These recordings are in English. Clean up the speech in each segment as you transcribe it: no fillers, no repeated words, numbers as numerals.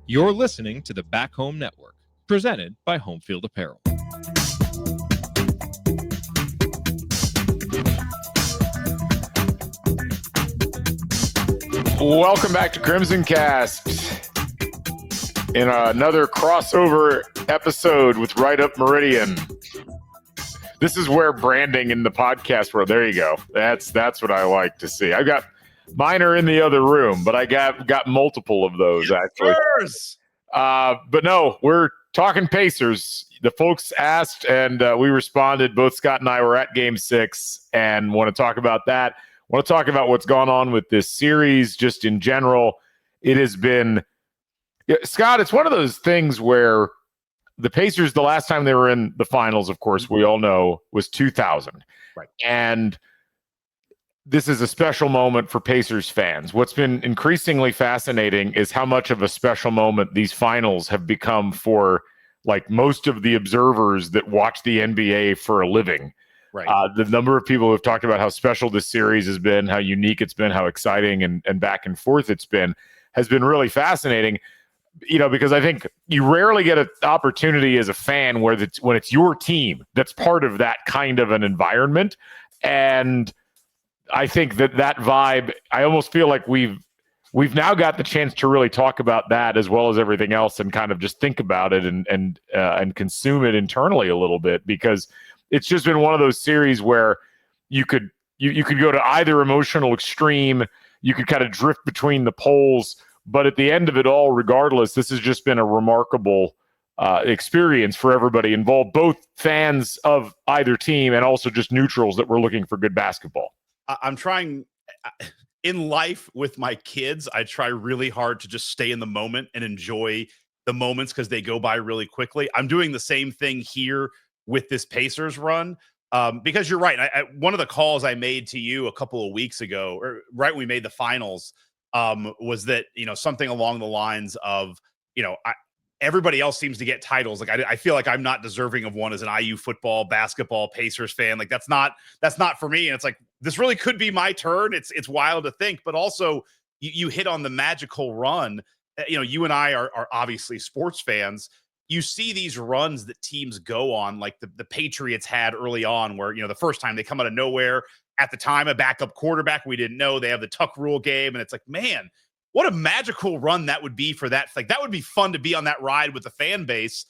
You're listening to the Back Home Network, presented by Home Field Apparel. Welcome back to Crimson Cast in another crossover episode with Right Up Meridian. This is where branding in the podcast world. There you go. That's what I like to see. Mine are in the other room, but I got multiple of those actually. But no, we're talking Pacers. The folks asked, and we responded. Both Scott and I were at Game 6, and want to talk about that. Want to talk about what's gone on with this series, just in general. It has been, Scott. It's one of those things where the Pacers, the last time they were in the finals, of course, we all know, was 2000. Right. And this is a special moment for Pacers fans. What's been increasingly fascinating is how much of a special moment these finals have become for, like, most of the observers that watch the NBA for a living. Right. The number of people who have talked about how special this series has been, how unique it's been, how exciting and back and forth it's been, has been really fascinating. You know, because I think you rarely get an opportunity as a fan when it's your team that's part of that kind of an environment. And I think that vibe, I almost feel like we've now got the chance to really talk about that as well as everything else, and kind of just think about it and consume it internally a little bit, because it's just been one of those series where you could go to either emotional extreme, you could kind of drift between the poles. But at the end of it all, regardless, this has just been a remarkable experience for everybody involved, both fans of either team and also just neutrals that were looking for good basketball. I'm trying in life with my kids. I try really hard to just stay in the moment and enjoy the moments because they go by really quickly. I'm doing the same thing here with this Pacers run. Because you're right. One of the calls I made to you a couple of weeks ago, or right when we made the finals, was that, something along the lines of, everybody else seems to get titles. Like, I feel like I'm not deserving of one as an IU football, basketball, Pacers fan. Like, that's not for me. And it's like, this really could be my turn. It's wild to think, but also you hit on the magical run. You and I are obviously sports fans. You see these runs that teams go on, like the Patriots had early on, where, the first time they come out of nowhere, at the time, a backup quarterback we didn't know. They have the Tuck rule game. And it's like, man, what a magical run that would be for that. Like, that would be fun to be on that ride with the fan base.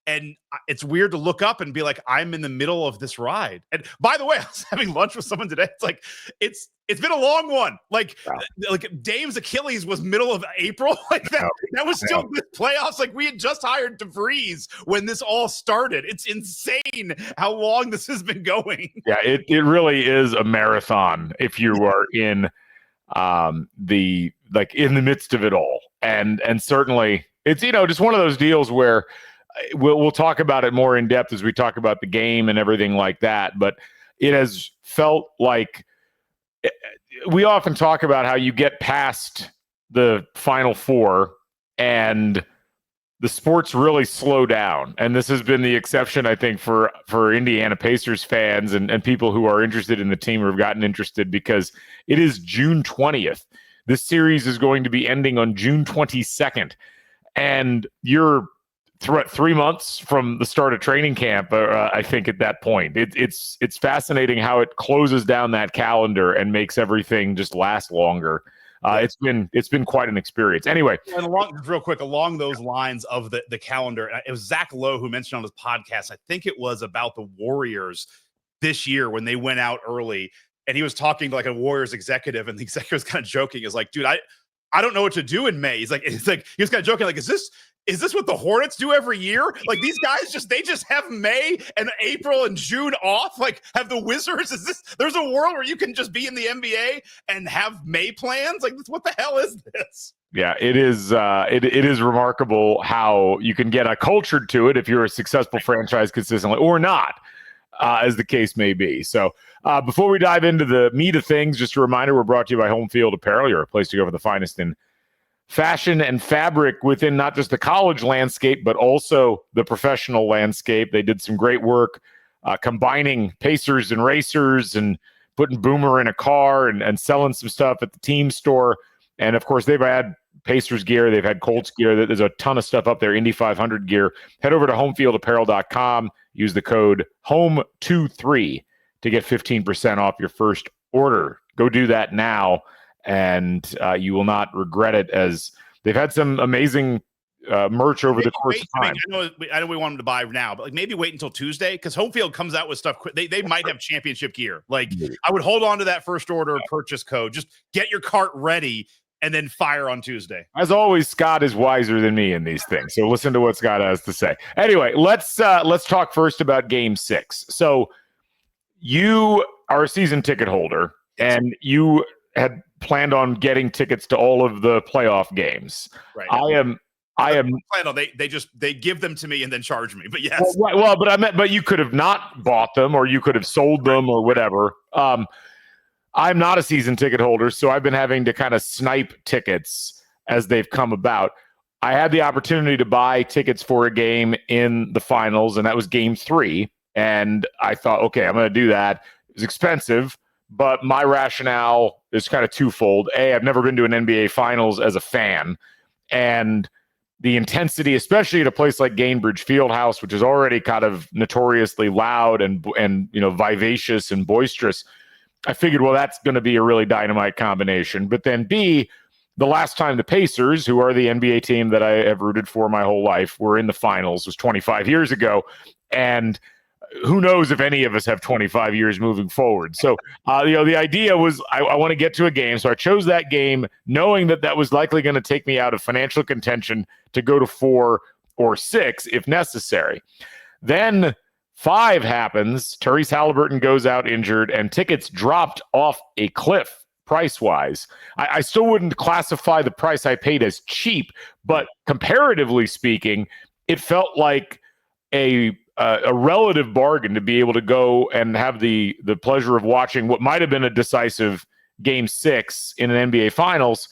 And it's weird to look up and be like, I'm in the middle of this ride. And by the way, I was having lunch with someone today. It's like, it's been a long one. Like, like Dame's Achilles was middle of April. Like that was still good playoffs. Like, we had just hired DeVries when this all started. It's insane how long this has been going. Yeah, it really is a marathon if you are in in the midst of it all. And certainly it's, just one of those deals where we'll talk about it more in depth as we talk about the game and everything like that. But it has felt like, we often talk about how you get past the Final Four and the sports really slow down. And this has been the exception, I think, for Indiana Pacers fans and people who are interested in the team or have gotten interested, because it is June 20th. This series is going to be ending on June 22nd. And you're 3 months from the start of training camp, I think, at that point. It's fascinating how it closes down that calendar and makes everything just last longer. It's been quite an experience. Anyway, and real quick, along those lines of the calendar, it was Zach Lowe who mentioned on his podcast, I think it was about the Warriors this year when they went out early, and he was talking to like a Warriors executive, and the executive was kind of joking, is like, dude, I don't know what to do in May. He was kind of joking, like, is this what the Hornets do every year? Like, these guys just have May and April and June off? Like, have the Wizards? There's a world where you can just be in the NBA and have May plans? Like, what the hell is this? Yeah, it is. It is remarkable how you can get accultured to it if you're a successful franchise consistently, or not, as the case may be. So before we dive into the meat of things, just a reminder, we're brought to you by Home Field Apparel. You're a place to go for the finest in fashion and fabric within not just the college landscape, but also the professional landscape. They did some great work combining Pacers and racers and putting Boomer in a car and selling some stuff at the team store. And of course, they've had Pacers gear. They've had Colts gear. There's a ton of stuff up there, Indy 500 gear. Head over to homefieldapparel.com. Use the code HOME23 to get 15% off your first order. Go do that now, and you will not regret it, as they've had some amazing merch over the course of time. I know we want them to buy now, but like maybe wait until Tuesday, because Home Field comes out with stuff quick. They might have championship gear. Like, I would hold on to that first order purchase code. Just get your cart ready and then fire on Tuesday. As always, Scott is wiser than me in these things, so listen to what Scott has to say. Anyway, let's talk first about Game 6. So you are a season ticket holder, and you had planned on getting tickets to all of the playoff games. Right. I am. They give them to me and then charge me. But yes. Well, but you could have not bought them, or you could have sold them, or whatever. I'm not a season ticket holder, so I've been having to kind of snipe tickets as they've come about. I had the opportunity to buy tickets for a game in the finals, and that was Game 3. And I thought, okay, I'm going to do that. It was expensive, but my rationale is kind of twofold. A, I've never been to an NBA Finals as a fan, and the intensity, especially at a place like Gainbridge Fieldhouse, which is already kind of notoriously loud and vivacious and boisterous, I figured, well, that's going to be a really dynamite combination. But then B, the last time the Pacers, who are the NBA team that I have rooted for my whole life, were in the finals was 25 years ago. And who knows if any of us have 25 years moving forward. So, the idea was I want to get to a game. So I chose that game knowing that was likely going to take me out of financial contention to go to 4 or 6 if necessary. Then 5 happens. Tyrese Halliburton goes out injured, and tickets dropped off a cliff price-wise. I still wouldn't classify the price I paid as cheap, but comparatively speaking, it felt like a relative bargain to be able to go and have the pleasure of watching what might have been a decisive Game 6 in an NBA Finals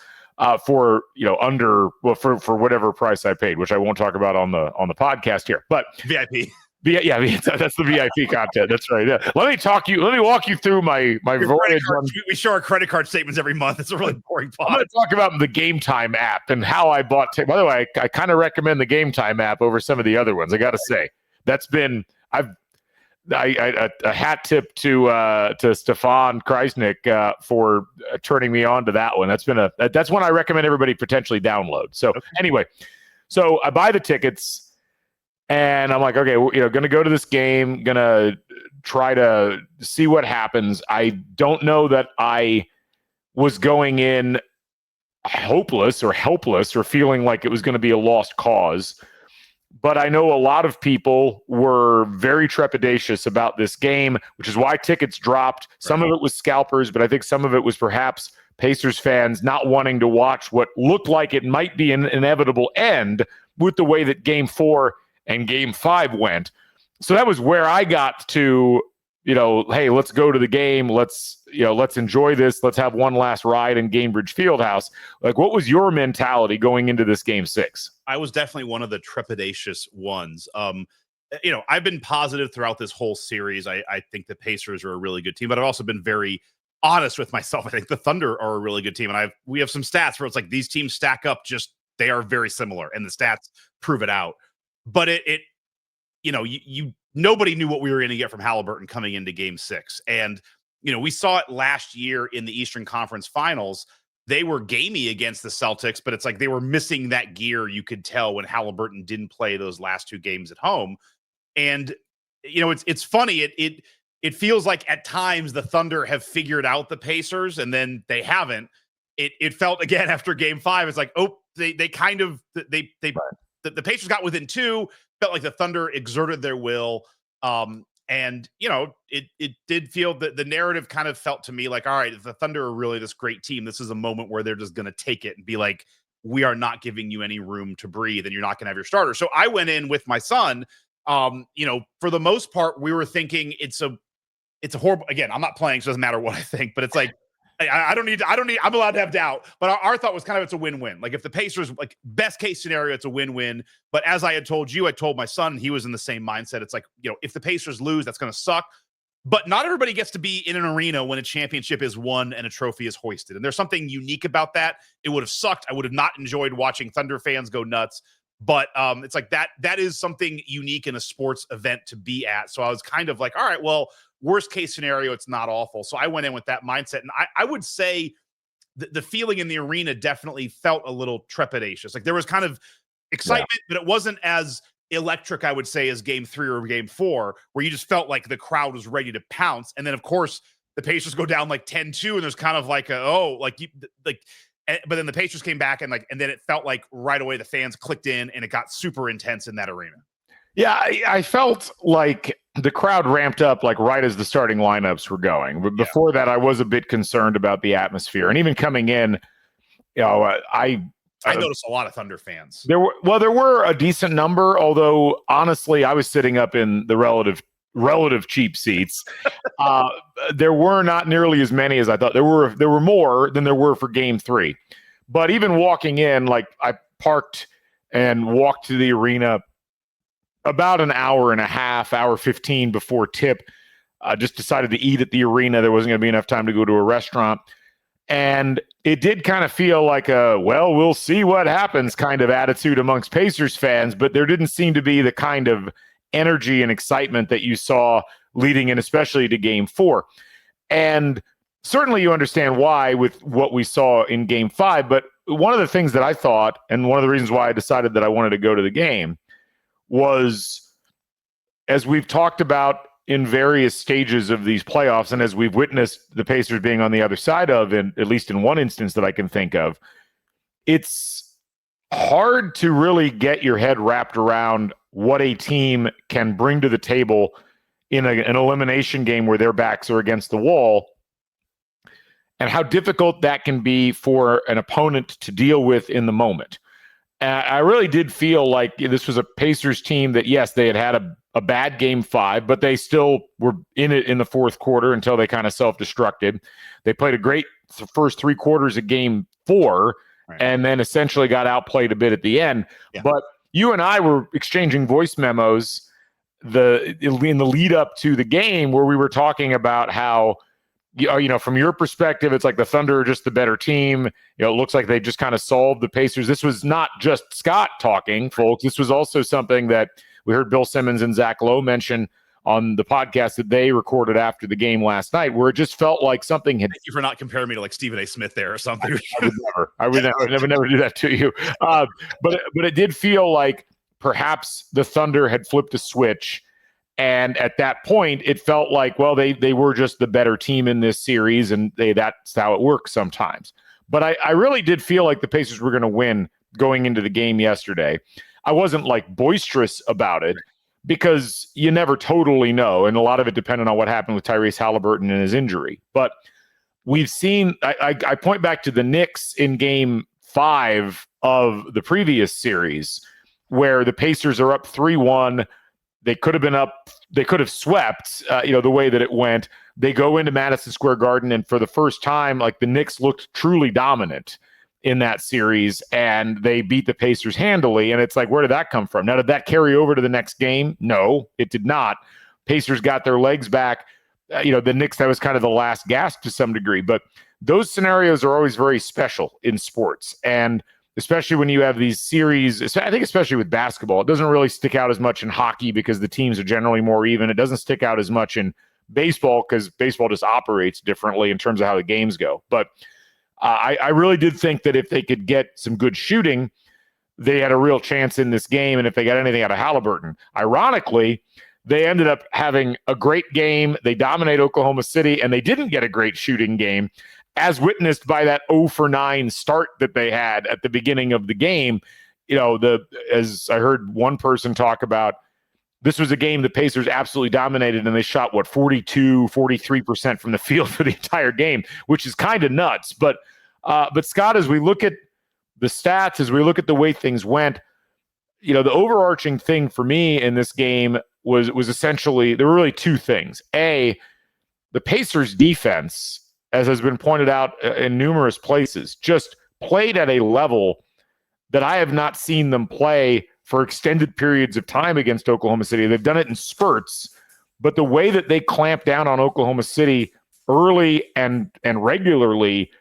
for whatever price I paid, which I won't talk about on the podcast here. But VIP. Yeah, that's the VIP content. That's right. Yeah. Let me walk you through my voyage. We show our credit card statements every month. It's a really boring pod. I'm going to talk about the Game Time app and how I bought tickets. By the way, I kind of recommend the Game Time app over some of the other ones. I got to say, that's been a hat tip to Stefan Kreisnick for turning me on to that one. That's one I recommend everybody potentially download. So anyway, so I buy the tickets. And I'm like, okay, going to go to this game, going to try to see what happens. I don't know that I was going in hopeless or helpless or feeling like it was going to be a lost cause. But I know a lot of people were very trepidatious about this game, which is why tickets dropped. Some of it was scalpers, but I think some of it was perhaps Pacers fans not wanting to watch what looked like it might be an inevitable end with the way that Game 4 and Game 5 went. So that was where I got to, hey, let's go to the game. Let's enjoy this. Let's have one last ride in Gainbridge Fieldhouse. Like, what was your mentality going into this Game 6? I was definitely one of the trepidatious ones. I've been positive throughout this whole series. I think the Pacers are a really good team, but I've also been very honest with myself. I think the Thunder are a really good team. And we have some stats where it's like these teams stack up, they are very similar, and the stats prove it out. But nobody knew what we were going to get from Halliburton coming into Game 6. And, we saw it last year in the Eastern Conference Finals. They were gamey against the Celtics, but it's like they were missing that gear. You could tell when Halliburton didn't play those last 2 games at home. And, it's funny. It feels like at times the Thunder have figured out the Pacers, and then they haven't. It felt again after Game 5. It's like, the Pacers got within 2, felt like the Thunder exerted their will. And it did feel that the narrative kind of felt to me like, all right, if the Thunder are really this great team, this is a moment where they're just going to take it and be like, we are not giving you any room to breathe, and you're not going to have your starter. So I went in with my son. For the most part, we were thinking it's a horrible, again, I'm not playing, so it doesn't matter what I think, but it's like, I'm allowed to have doubt, but our thought was kind of, it's a win-win. Like if the Pacers, like best case scenario, it's a win-win. But as I had told you, I told my son, he was in the same mindset. It's like, if the Pacers lose, that's going to suck. But not everybody gets to be in an arena when a championship is won and a trophy is hoisted. And there's something unique about that. It would have sucked. I would have not enjoyed watching Thunder fans go nuts. But it's like that is something unique in a sports event to be at. So I was kind of like, all right, well, worst case scenario, it's not awful. So I went in with that mindset. And I would say the feeling in the arena definitely felt a little trepidatious. Like there was kind of excitement, but it wasn't as electric, I would say, as game 3 or game 4, where you just felt like the crowd was ready to pounce. And then, of course, the Pacers go down like 10-2, and there's kind of like but then the Pacers came back and then it felt like right away the fans clicked in and it got super intense in that arena. Yeah, I felt like the crowd ramped up like right as the starting lineups were going. But before that, I was a bit concerned about the atmosphere. And even coming in, I noticed a lot of Thunder fans. There were a decent number, although honestly, I was sitting up in the relative cheap seats. There were not nearly as many as I thought. There were more than there were for game 3. But even walking in, like I parked and walked to the arena about an hour and a half, hour 15 before tip. Just decided to eat at the arena. There wasn't going to be enough time to go to a restaurant. And it did kind of feel like we'll see what happens kind of attitude amongst Pacers fans, but there didn't seem to be the kind of energy and excitement that you saw leading in, especially to game 4. And certainly you understand why with what we saw in game 5. But one of the things that I thought, and one of the reasons why I decided that I wanted to go to the game, was, as we've talked about in various stages of these playoffs, and as we've witnessed the Pacers being on the other side of, and at least in one instance that I can think of, it's hard to really get your head wrapped around what a team can bring to the table in an elimination game where their backs are against the wall, and how difficult that can be for an opponent to deal with in the moment. I really did feel like this was a Pacers team that, yes, they had a bad game 5, but they still were in it in the fourth quarter until they kind of self-destructed. They played a great first 3 quarters of game 4, right, and then essentially got outplayed a bit at the end. Yeah. But you and I were exchanging voice memos in the lead up to the game where we were talking about how, from your perspective, it's like the Thunder are just the better team. It looks like they just kind of solved the Pacers. This was not just Scott talking, folks. This was also something that we heard Bill Simmons and Zach Lowe mention on the podcast that they recorded after the game last night, where it just felt like something had... Thank you for not comparing me to like Stephen A. Smith there or something. I would never do that to you. But it did feel like perhaps the Thunder had flipped a switch. And at that point, it felt like, well, they were just the better team in this series, and that's how it works sometimes. But I really did feel like the Pacers were going to win going into the game yesterday. I wasn't like boisterous about it because you never totally know, and a lot of it depended on what happened with Tyrese Halliburton and his injury. But we've seen, I point back to the Knicks in game 5 of the previous series, where the Pacers are up 3-1. They could have been up. They could have swept, the way that it went. They go into Madison Square Garden, and for the first time, like, the Knicks looked truly dominant in that series, and they beat the Pacers handily. And it's like, where did that come from? Now, did that carry over to the next game? No, it did not. Pacers got their legs back. The Knicks, that was kind of the last gasp to some degree. But those scenarios are always very special in sports, and especially when you have these series, I think especially with basketball, it doesn't really stick out as much in hockey because the teams are generally more even. It doesn't stick out as much in baseball because baseball just operates differently in terms of how the games go. But I really did think that if they could get some good shooting, they had a real chance in this game. And if they got anything out of Halliburton, ironically, they ended up having a great game. They dominate Oklahoma City, and they didn't get a great shooting game, as witnessed by that 0-for-9 start that they had at the beginning of the game. As I heard one person talk about, this was a game the Pacers absolutely dominated, and they shot, 43% from the field for the entire game, which is kind of nuts. But Scott, as we look at the stats, as we look at the way things went, the overarching thing for me in this game was essentially, there were really 2 things. A, the Pacers defense, as has been pointed out in numerous places, just played at a level that I have not seen them play for extended periods of time against Oklahoma City. They've done it in spurts, But the way that they clamped down on Oklahoma City early and regularly,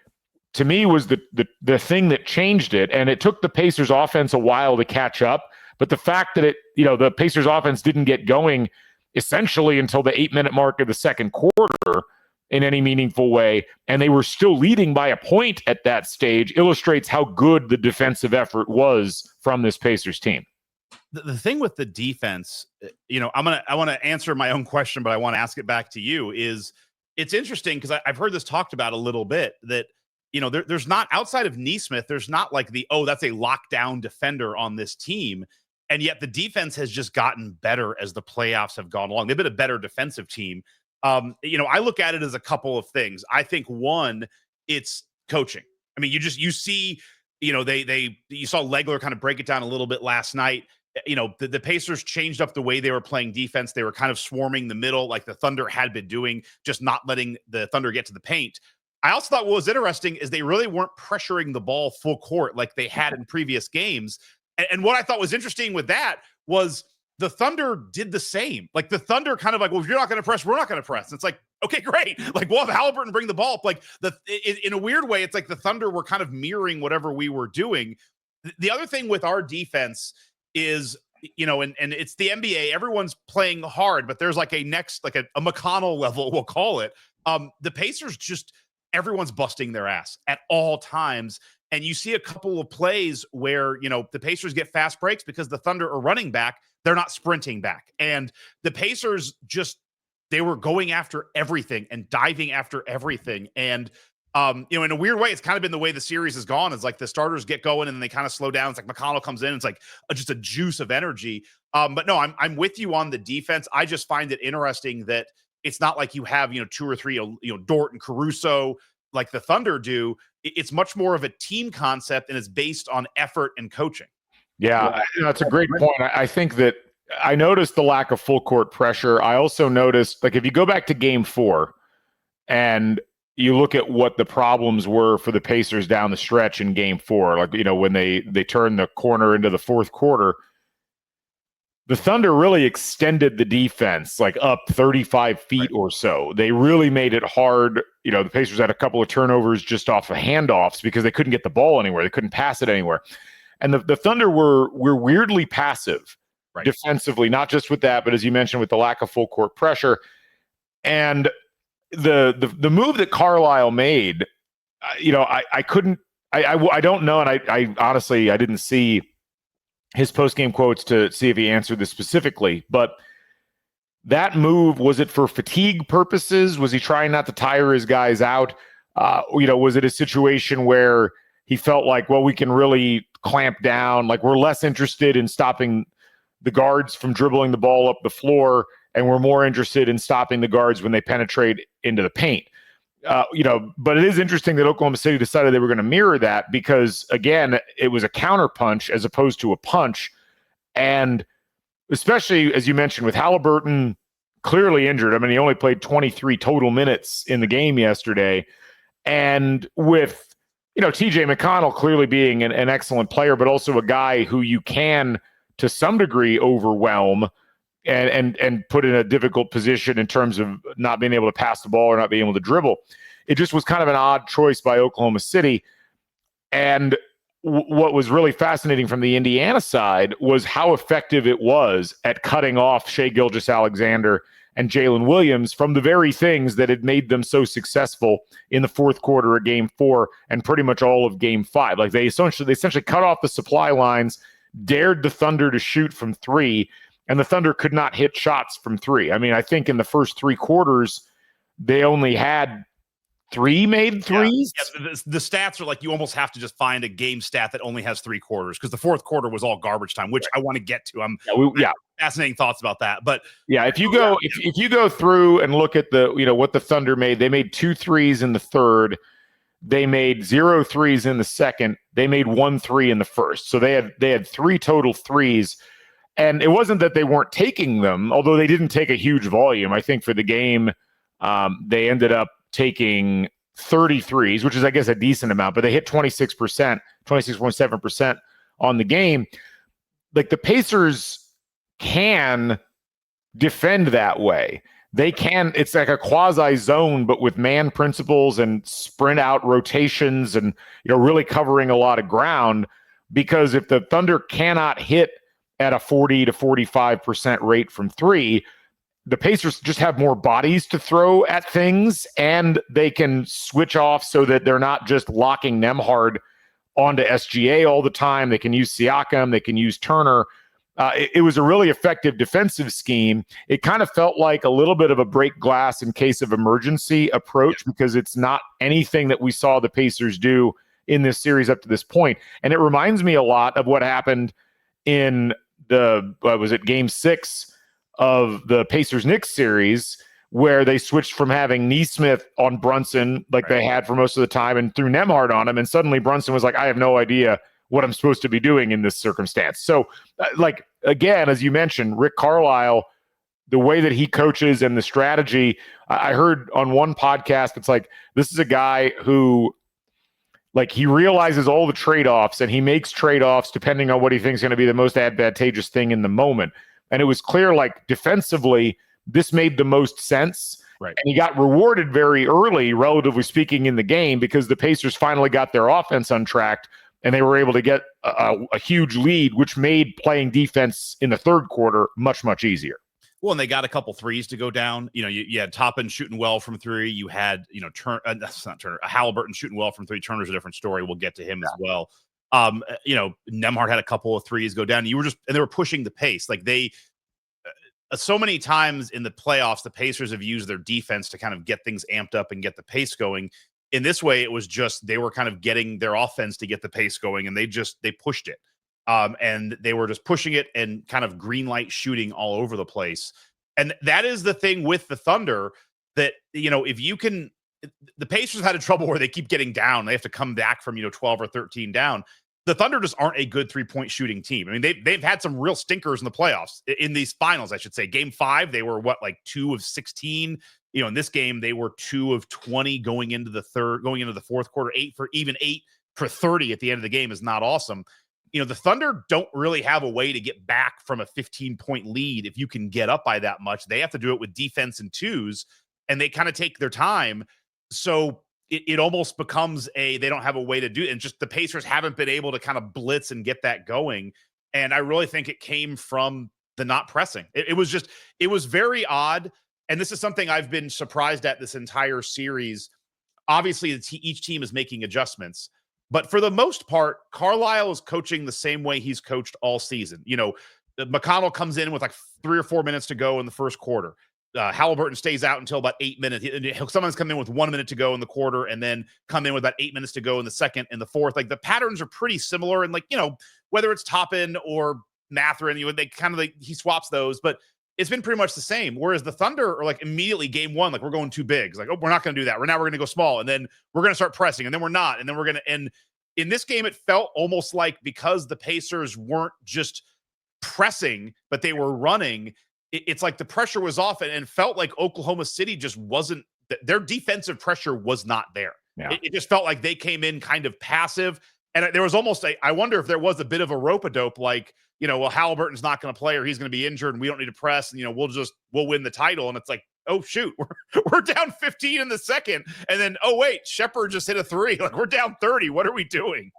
to me, was the thing that changed it. And it took the Pacers offense a while to catch up. But the fact that the Pacers offense didn't get going essentially until the 8-minute mark of the second quarter in any meaningful way, and they were still leading by a point at that stage, illustrates how good the defensive effort was from this Pacers team. The thing with the defense, I want to answer my own question, but I want to ask it back to you. Is it's interesting because I've heard this talked about a little bit that there's not, outside of Neesmith, there's not like that's a lockdown defender on this team, and yet the defense has just gotten better as the playoffs have gone along. They've been a better defensive team. I look at it as a couple of things. I think one, it's coaching. I mean, you see, you saw Legler kind of break it down a little bit last night. The Pacers changed up the way they were playing defense. They were kind of swarming the middle like the Thunder had been doing, just not letting the Thunder get to the paint. I also thought what was interesting is they really weren't pressuring the ball full court like they had in previous games. And what I thought was interesting with that was the Thunder did the same. Like the Thunder kind of like, well, if you're not going to press, we're not going to press. It's like, okay, great. Like we'll have Halliburton bring the ball up. Like in a weird way, it's like the Thunder were kind of mirroring whatever we were doing. The other thing with our defense is, and it's the NBA, everyone's playing hard, but there's like a McConnell level, we'll call it. The Pacers everyone's busting their ass at all times. And you see a couple of plays where, the Pacers get fast breaks because the Thunder are running back. They're not sprinting back. And the Pacers they were going after everything and diving after everything. And, in a weird way, it's kind of been the way the series has gone. It's like the starters get going and then they kind of slow down. It's like McConnell comes in. It's like just a juice of energy. But no, I'm with you on the defense. I just find it interesting that it's not like you have, 2 or 3, Dort and Caruso like the Thunder do. It's much more of a team concept, and it's based on effort and coaching. Yeah, that's a great point. I think that I noticed the lack of full court pressure. I also noticed, like, if you go back to game 4 and you look at what the problems were for the Pacers down the stretch in game 4, like, when they turned the corner into the fourth quarter, the Thunder really extended the defense like up 35 feet or so. They really made it hard. The Pacers had a couple of turnovers just off of handoffs because they couldn't get the ball anywhere. They couldn't pass it anywhere. And the Thunder were weirdly passive defensively, not just with that, but as you mentioned, with the lack of full court pressure. And the move that Carlisle made, I don't know. And I honestly, I didn't see his post-game quotes to see if he answered this specifically, but that move, was it for fatigue purposes? Was he trying not to tire his guys out? Was it a situation where he felt like, well, we can really clamp down, like we're less interested in stopping the guards from dribbling the ball up the floor, and we're more interested in stopping the guards when they penetrate into the paint? But it is interesting that Oklahoma City decided they were going to mirror that because, again, it was a counterpunch as opposed to a punch. And especially, as you mentioned, with Halliburton clearly injured. I mean, he only played 23 total minutes in the game yesterday. And with, TJ McConnell clearly being an excellent player, but also a guy who you can, to some degree, overwhelm and put in a difficult position in terms of not being able to pass the ball or not being able to dribble. It just was kind of an odd choice by Oklahoma City. And what was really fascinating from the Indiana side was how effective it was at cutting off Shai Gilgeous-Alexander and Jalen Williams from the very things that had made them so successful in the fourth quarter of game 4 and pretty much all of game 5. Like they essentially cut off the supply lines, dared the Thunder to shoot from 3, and the Thunder could not hit shots from 3. I mean, I think in the first 3 quarters, they only had 3 made threes. Yeah, the stats are like you almost have to just find a game stat that only has 3 quarters because the fourth quarter was all garbage time, which I want to get to. Fascinating thoughts about that. But if you go through and look at what the Thunder made, they made 2 threes in the third. They made 0 threes in the second. They made 1 3 in the first. So they had 3 total threes. And it wasn't that they weren't taking them, although they didn't take a huge volume. I think for the game, they ended up taking 33s, which is, I guess, a decent amount, but they hit 26.7% on the game. Like the Pacers can defend that way. They can, it's like a quasi zone, but with man principles and sprint out rotations and, really covering a lot of ground. Because if the Thunder cannot hit at a 40 to 45% rate from three, the Pacers just have more bodies to throw at things, and they can switch off so that they're not just locking Nembhard onto SGA all the time. They can use Siakam, they can use Turner. It was a really effective defensive scheme. It kind of felt like a little bit of a break glass in case of emergency approach, because it's not anything that we saw the Pacers do in this series up to this point. And it reminds me a lot of what happened in Game 6 of the Pacers-Knicks series, where they switched from having Nesmith on Brunson like they had for most of the time and threw Nembhard on him, and suddenly Brunson was like, I have no idea what I'm supposed to be doing in this circumstance. So, again, as you mentioned, Rick Carlisle, the way that he coaches and the strategy, I heard on one podcast, it's like, this is a guy who, he realizes all the trade-offs, and he makes trade-offs depending on what he thinks is going to be the most advantageous thing in the moment. And it was clear, defensively, this made the most sense. Right. And he got rewarded very early, relatively speaking, in the game, because the Pacers finally got their offense untracked, and they were able to get a huge lead, which made playing defense in the third quarter much, much easier. Well, and they got a couple threes to go down. You had Toppin shooting well from three. You had, that's not Turner, Halliburton shooting well from three. Turner's a different story. We'll get to him as well. Nembhard had a couple of threes go down. And they were pushing the pace. So many times in the playoffs, the Pacers have used their defense to kind of get things amped up and get the pace going. In this way, it was just they were kind of getting their offense to get the pace going, and they pushed it. And they were just pushing it and kind of green light shooting all over the place. And that is the thing with the Thunder, that, if you can, the Pacers had a trouble where they keep getting down. They have to come back from, 12 or 13 down. The Thunder just aren't a good 3-point shooting team. I mean, they've had some real stinkers in the playoffs, in these finals, I should say. Game 5, they were 2 of 16. In this game, they were 2 of 20 going into the fourth quarter. 8 for 30 at the end of the game is not awesome. The Thunder don't really have a way to get back from a 15-point lead if you can get up by that much. They have to do it with defense and twos, and they kind of take their time. So it almost becomes they don't have a way to do it. And just the Pacers haven't been able to kind of blitz and get that going. And I really think it came from the not pressing. It was very odd. And this is something I've been surprised at this entire series. Obviously, each team is making adjustments. But for the most part, Carlisle is coaching the same way he's coached all season. McConnell comes in with 3 or 4 minutes to go in the first quarter. Halliburton stays out until about 8 minutes. Someone's come in with 1 minute to go in the quarter, and then come in with about 8 minutes to go in the second and the fourth. The patterns are pretty similar. And whether it's Toppin or Mathurin, he swaps those, but it's been pretty much the same. Whereas the Thunder are immediately game 1, we're going too big. It's we're not going to do that. We're going to go small, and then we're going to start pressing, and then we're not, and then we're going to end. In this game, it felt almost like, because the Pacers weren't just pressing, but they were running, it's like the pressure was off, and felt like Oklahoma City just wasn't, their defensive pressure was not there. Yeah. It just felt like they came in kind of passive. And there was almost I wonder if there was a bit of a rope-a-dope, Halliburton's not going to play, or he's going to be injured, and we don't need to press, and, we'll win the title. And it's like, oh, shoot, we're down 15 in the second. And then, oh, wait, Shepherd just hit a 3. We're down 30. What are we doing?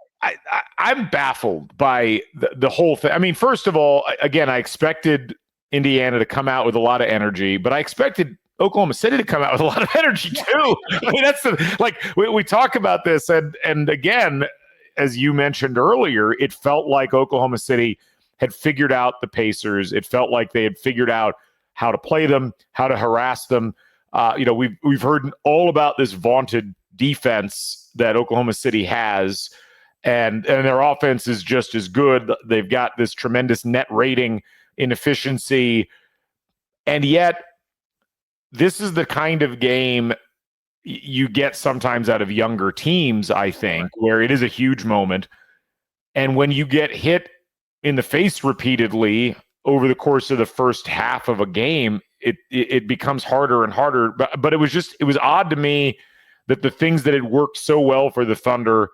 I'm baffled by the whole thing. I mean, first of all, again, I expected Indiana to come out with a lot of energy, but I expected Oklahoma City to come out with a lot of energy too. I mean, that's we talk about this, and again, as you mentioned earlier, it felt like Oklahoma City had figured out the Pacers. It felt like they had figured out how to play them, how to harass them. We've heard all about this vaunted defense that Oklahoma City has, and their offense is just as good. They've got this tremendous net rating in efficiency, and yet this is the kind of game you get sometimes out of younger teams, I think, where it is a huge moment. And when you get hit in the face repeatedly over the course of the first half of a game, it becomes harder and harder. But it was odd to me that the things that had worked so well for the Thunder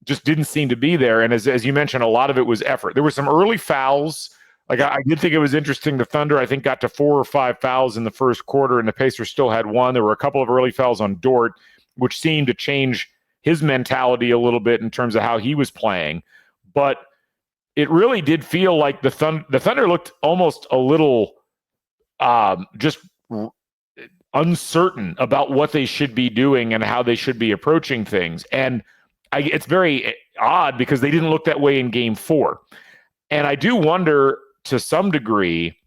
just didn't seem to be there. And as you mentioned, a lot of it was effort. There were some early fouls Like I did think it was interesting. The Thunder, I think, got to 4 or 5 fouls in the first quarter, and the Pacers still had one. There were a couple of early fouls on Dort, which seemed to change his mentality a little bit in terms of how he was playing. But it really did feel like the Thunder looked almost a little just uncertain about what they should be doing and how they should be approaching things. And it's very odd because they didn't look that way in Game 4. And I do wonder to some degree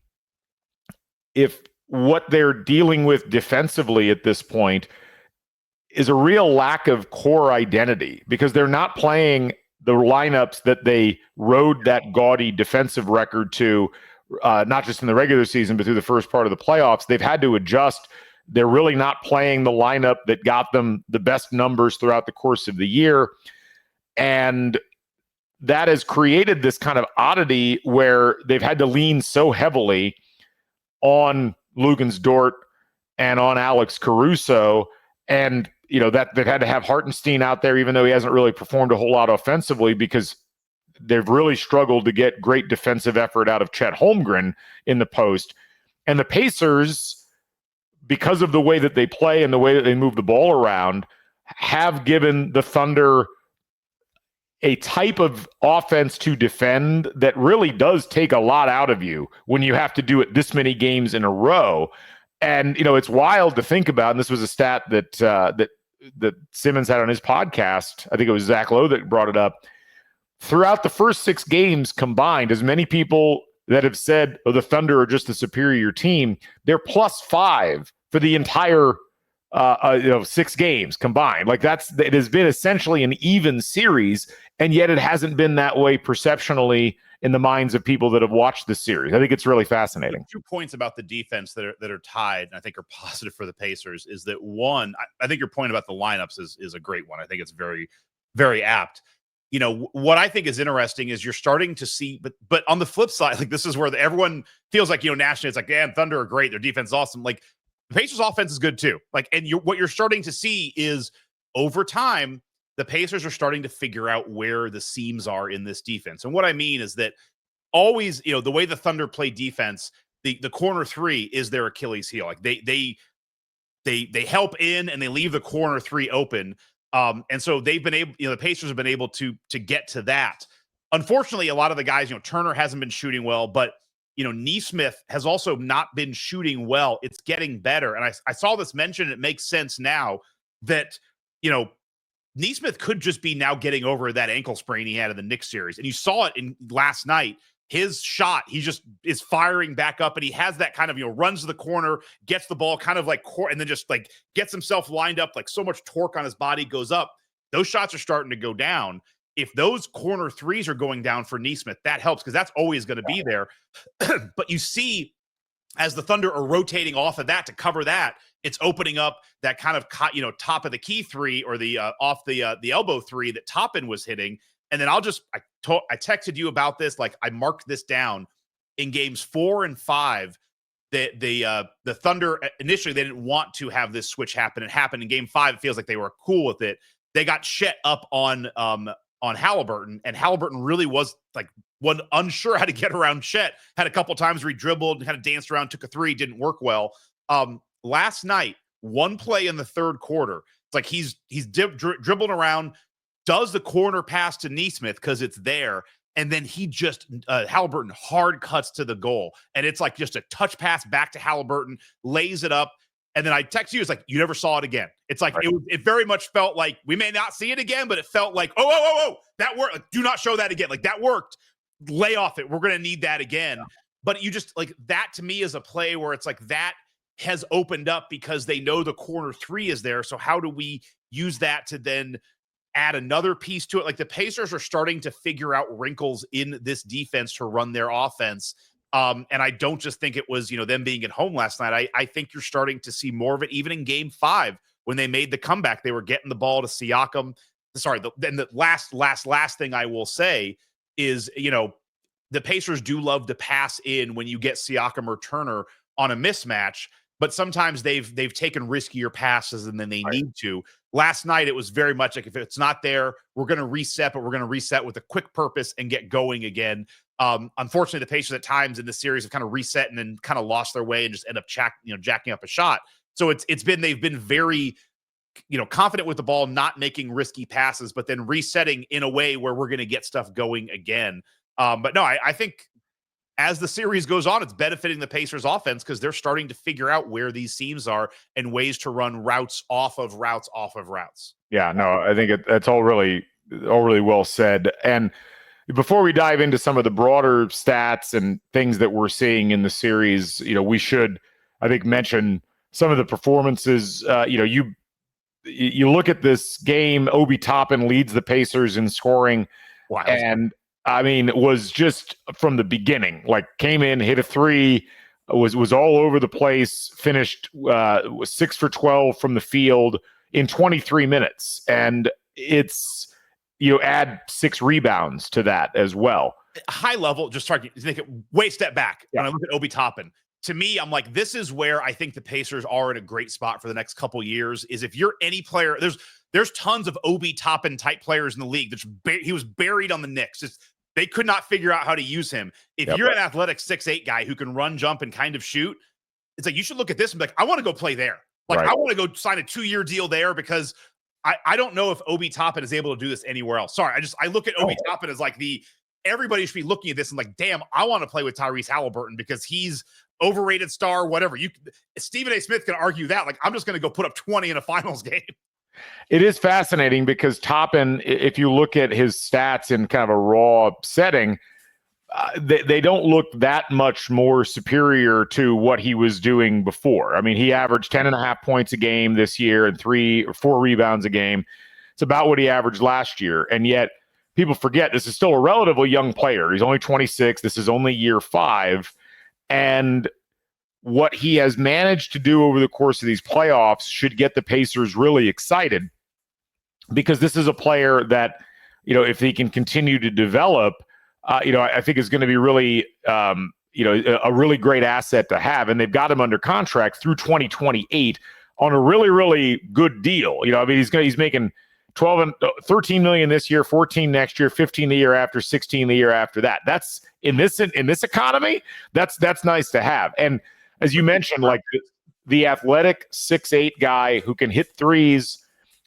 if what they're dealing with defensively at this point is a real lack of core identity, because they're not playing the lineups that they rode that gaudy defensive record to, not just in the regular season, but through the first part of the playoffs. They've had to adjust. They're really not playing the lineup that got them the best numbers throughout the course of the year. And that has created this kind of oddity where they've had to lean so heavily on Luguentz Dort and on Alex Caruso. And, that they've had to have Hartenstein out there, even though he hasn't really performed a whole lot offensively, because they've really struggled to get great defensive effort out of Chet Holmgren in the post. And the Pacers, because of the way that they play and the way that they move the ball around, have given the Thunder a type of offense to defend that really does take a lot out of you when you have to do it this many games in a row. And, it's wild to think about. And this was a stat that Simmons had on his podcast. I think it was Zach Lowe that brought it up. Throughout the first 6 games combined, as many people that have said, the Thunder are just a superior team, they're +5 for the entire 6 games combined. Like it has been essentially an even series, and yet it hasn't been that way perceptionally in the minds of people that have watched this series. I think it's really fascinating. 2 points about the defense that are tied, and I think are positive for the Pacers, is that one, I think your point about the lineups is a great one. I think it's very, very apt. What I think is interesting is you're starting to see, but on the flip side, like this is where everyone feels like, nationally, it's like, damn, Thunder are great. Their defense is awesome. Like the Pacers offense is good too. Like, and what you're starting to see is over time, the Pacers are starting to figure out where the seams are in this defense. And what I mean is that always, the way the Thunder play defense, the corner 3 is their Achilles heel. Like they help in and they leave the corner 3 open. And so they've been able, the Pacers have been able to get to that. Unfortunately, a lot of the guys, Turner hasn't been shooting well, but Nesmith has also not been shooting well. It's getting better. And I saw this mentioned. It makes sense now that, Nesmith could just be now getting over that ankle sprain he had in the Knicks series. And you saw it in last night. His shot, he just is firing back up, and he has that kind of, runs to the corner, gets the ball kind of like, and then just like gets himself lined up, like so much torque on his body goes up. Those shots are starting to go down. If those corner 3s are going down for Nesmith, that helps, because that's always going to be there. But you see, as the Thunder are rotating off of that to cover that, it's opening up that kind of, top of the key 3, or the off the elbow 3 that Toppin was hitting. And then I texted you about this. Like I marked this down in games 4 and 5. The Thunder initially, they didn't want to have this switch happen. It happened in game 5. It feels like they were cool with it. They got Chet up on Halliburton, and Halliburton really was like one unsure how to get around Chet. Had a couple times where he dribbled and kind of danced around, took a 3, didn't work well. Last night, one play in the third quarter, it's like he's dribbling around, does the corner pass to Nesmith because it's there, and then he just Halliburton hard cuts to the goal, and it's like just a touch pass back to Halliburton, lays it up, and then I text you, it's like you never saw it again. It's like it very much felt like we may not see it again, but it felt like oh that worked. Like, do not show that again. Like that worked. Lay off it. We're gonna need that again. Yeah. But you just like that to me is a play where it's like that has opened up because they know the corner 3 is there. So how do we use that to then add another piece to it? Like the Pacers are starting to figure out wrinkles in this defense to run their offense. And I don't just think it was, them being at home last night. I think you're starting to see more of it even in game 5 when they made the comeback. They were getting the ball to Siakam. Sorry, then the last thing I will say is, the Pacers do love to pass in when you get Siakam or Turner on a mismatch, but sometimes they've taken riskier passes than they need to. Last night, it was very much like if it's not there, we're going to reset, but we're going to reset with a quick purpose and get going again. Unfortunately, the Pacers at times in this series have kind of reset and then kind of lost their way and just end up jacking up a shot. So they've been very, confident with the ball, not making risky passes, but then resetting in a way where we're going to get stuff going again. But no, I think as the series goes on, it's benefiting the Pacers offense because they're starting to figure out where these seams are and ways to run routes off of routes. Yeah, no, I think that's all really well said. And before we dive into some of the broader stats and things that we're seeing in the series, we should, I think, mention some of the performances. You look at this game, Obi Toppin leads the Pacers in scoring. Wow. And I mean, it was just from the beginning, like came in, hit a three, was all over the place, finished was 6 for 12 from the field in 23 minutes. And it's, add 6 rebounds to that as well. High level, just trying to think it way step back. Yeah. When I look at Obi Toppin, to me, I'm like, this is where I think the Pacers are in a great spot for the next couple years. Is if you're any player, there's tons of Obi Toppin type players in the league. He was buried on the Knicks. They could not figure out how to use him. If you're an athletic 6'8" guy who can run, jump, and kind of shoot, it's like you should look at this and be like, I want to go play there. Like, I want to go sign a 2-year deal there because I don't know if Obi Toppin is able to do this anywhere else. Sorry, I look at Obi Toppin as like everybody should be looking at this and like, damn, I want to play with Tyrese Halliburton because he's overrated star, whatever. Stephen A. Smith can argue that. Like, I'm just going to go put up 20 in a finals game. It is fascinating because Toppin, if you look at his stats in kind of a raw setting, they don't look that much more superior to what he was doing before. I mean, he averaged 10.5 points a game this year and 3 or 4 rebounds a game. It's about what he averaged last year. And yet people forget this is still a relatively young player. He's only 26. This is only year 5. And what he has managed to do over the course of these playoffs should get the Pacers really excited, because this is a player that, if he can continue to develop, I think is going to be really, a really great asset to have. And they've got him under contract through 2028 on a really, really good deal. He's making 12 and 13 million this year, 14 next year, 15 the year after, 16 the year after that. That's in this economy. That's nice to have. And as you mentioned, like the athletic 6'8" guy who can hit threes,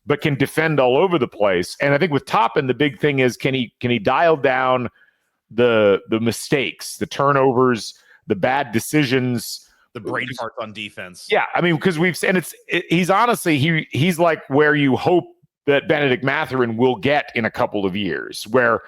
but can defend all over the place. And I think with Toppin, the big thing is, can he dial down the mistakes, the turnovers, the bad decisions, the brain farts on defense. Yeah, I mean, because he's honestly he's like where you hope that Benedict Mathurin will get in a couple of years, where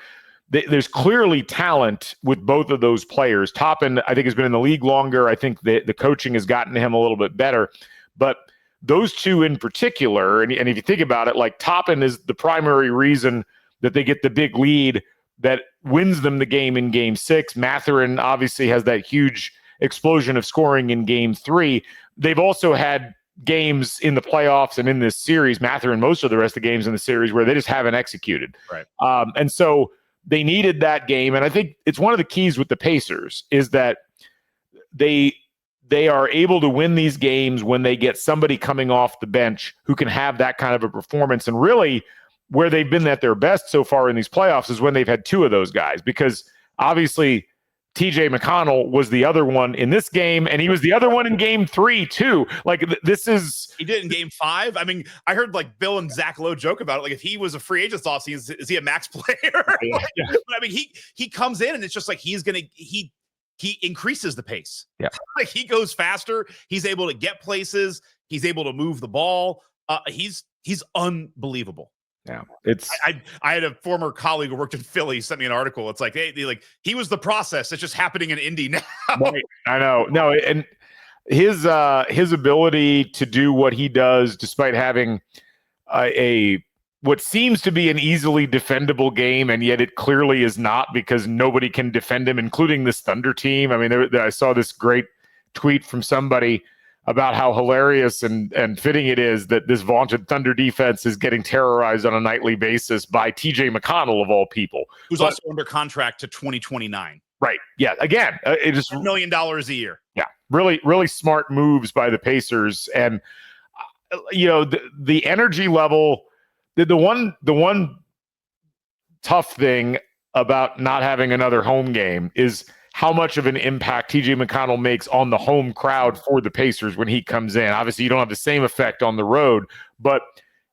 there's clearly talent with both of those players. Toppin, I think, has been in the league longer. I think the coaching has gotten him a little bit better. But those two in particular, and if you think about it, like Toppin is the primary reason that they get the big lead that wins them the game in Game 6. Mathurin obviously has that huge explosion of scoring in Game 3. They've also had games in the playoffs and in this series, Mathurin most of the rest of the games in the series, where they just haven't executed. Right. And so they needed that game. And I think it's one of the keys with the Pacers is that they are able to win these games when they get somebody coming off the bench who can have that kind of a performance. And really where they've been at their best so far in these playoffs is when they've had 2 of those guys, because obviously TJ McConnell was the other one in this game, and he was the other one in Game 3 too. Like he did in Game 5. I mean, I heard like Bill and Zach Lowe joke about it. Like, if he was a free agent this offseason, is he a max player? Yeah. But I mean, he comes in and it's just like he increases the pace. Yeah, like he goes faster. He's able to get places. He's able to move the ball. He's unbelievable. Yeah, I had a former colleague who worked in Philly sent me an article. It's like he was the process. It's just happening in Indy now. Right. I know. No, and his ability to do what he does, despite having what seems to be an easily defendable game, and yet it clearly is not, because nobody can defend him, including this Thunder team. I mean, I saw this great tweet from somebody about how hilarious and fitting it is that this vaunted Thunder defense is getting terrorized on a nightly basis by TJ McConnell, of all people. Who's also under contract to 2029. Right. Yeah. Again, it just $1 million a year. Yeah. Really, really smart moves by the Pacers. And, the energy level, the one tough thing about not having another home game is how much of an impact TJ McConnell makes on the home crowd for the Pacers when he comes in. Obviously, you don't have the same effect on the road, but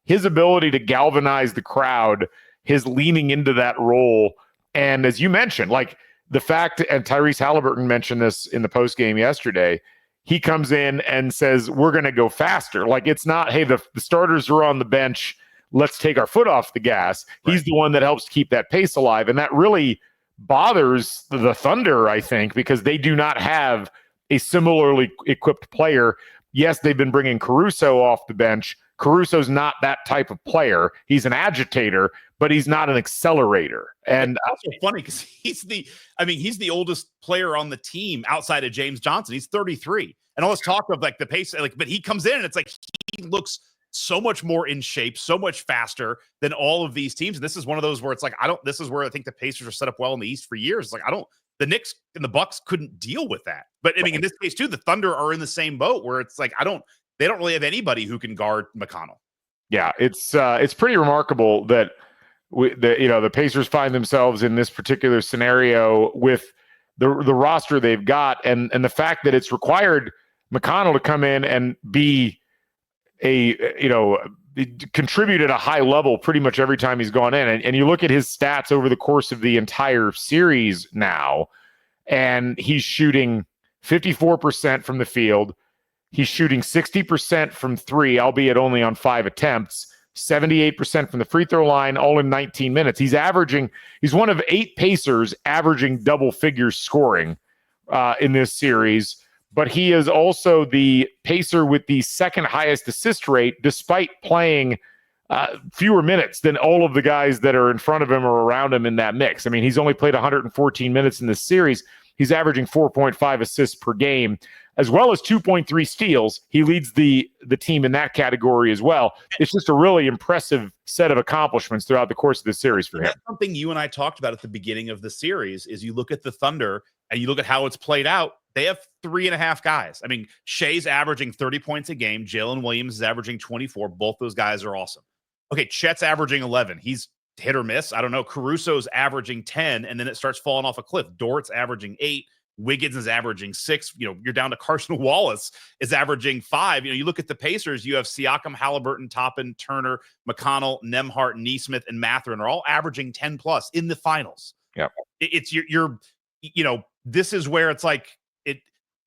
his ability to galvanize the crowd, his leaning into that role, and as you mentioned, like the fact, and Tyrese Halliburton mentioned this in the post game yesterday, he comes in and says, we're going to go faster. Like, it's not, hey, the starters are on the bench, let's take our foot off the gas. Right. He's the one that helps keep that pace alive. And that really bothers the Thunder, I think, because they do not have a similarly equipped player. Yes, they've been bringing Caruso off the bench. Caruso's not that type of player. He's an agitator, but he's not an accelerator. And it's also funny because he's the oldest player on the team outside of James Johnson. He's 33. And all this talk of like the pace, like, but he comes in and it's like he looks so much more in shape, so much faster than all of these teams. And this is one of those where it's like, this is where I think the Pacers are set up well in the East for years. It's like, the Knicks and the Bucks couldn't deal with that. But I mean, in this case too, the Thunder are in the same boat where it's like, they don't really have anybody who can guard McConnell. Yeah. It's pretty remarkable that the Pacers find themselves in this particular scenario with the roster they've got. And the fact that it's required McConnell to come in and be contribute at a high level pretty much every time he's gone in. And you look at his stats over the course of the entire series now, and he's shooting 54% from the field. He's shooting 60% from three, albeit only on 5 attempts, 78% from the free throw line, all in 19 minutes. He's one of 8 Pacers averaging double figures scoring in this series. But he is also the Pacer with the second highest assist rate, despite playing fewer minutes than all of the guys that are in front of him or around him in that mix. I mean, he's only played 114 minutes in this series. He's averaging 4.5 assists per game, as well as 2.3 steals. He leads the team in that category as well. It's just a really impressive set of accomplishments throughout the course of this series for him. That's something you and I talked about at the beginning of the series is you look at the Thunder and you look at how it's played out. They have 3.5 guys. I mean, Shea's averaging 30 points a game. Jalen Williams is averaging 24. Both those guys are awesome. Okay, Chet's averaging 11. He's hit or miss. I don't know. Caruso's averaging 10, and then it starts falling off a cliff. Dort's averaging 8. Wiggins is averaging 6. You're down to Carson Wallace is averaging 5. You look at the Pacers, you have Siakam, Halliburton, Toppin, Turner, McConnell, Nembhard, Nesmith, and Mathurin are all averaging 10 plus in the finals. Yeah. It's this is where it's like,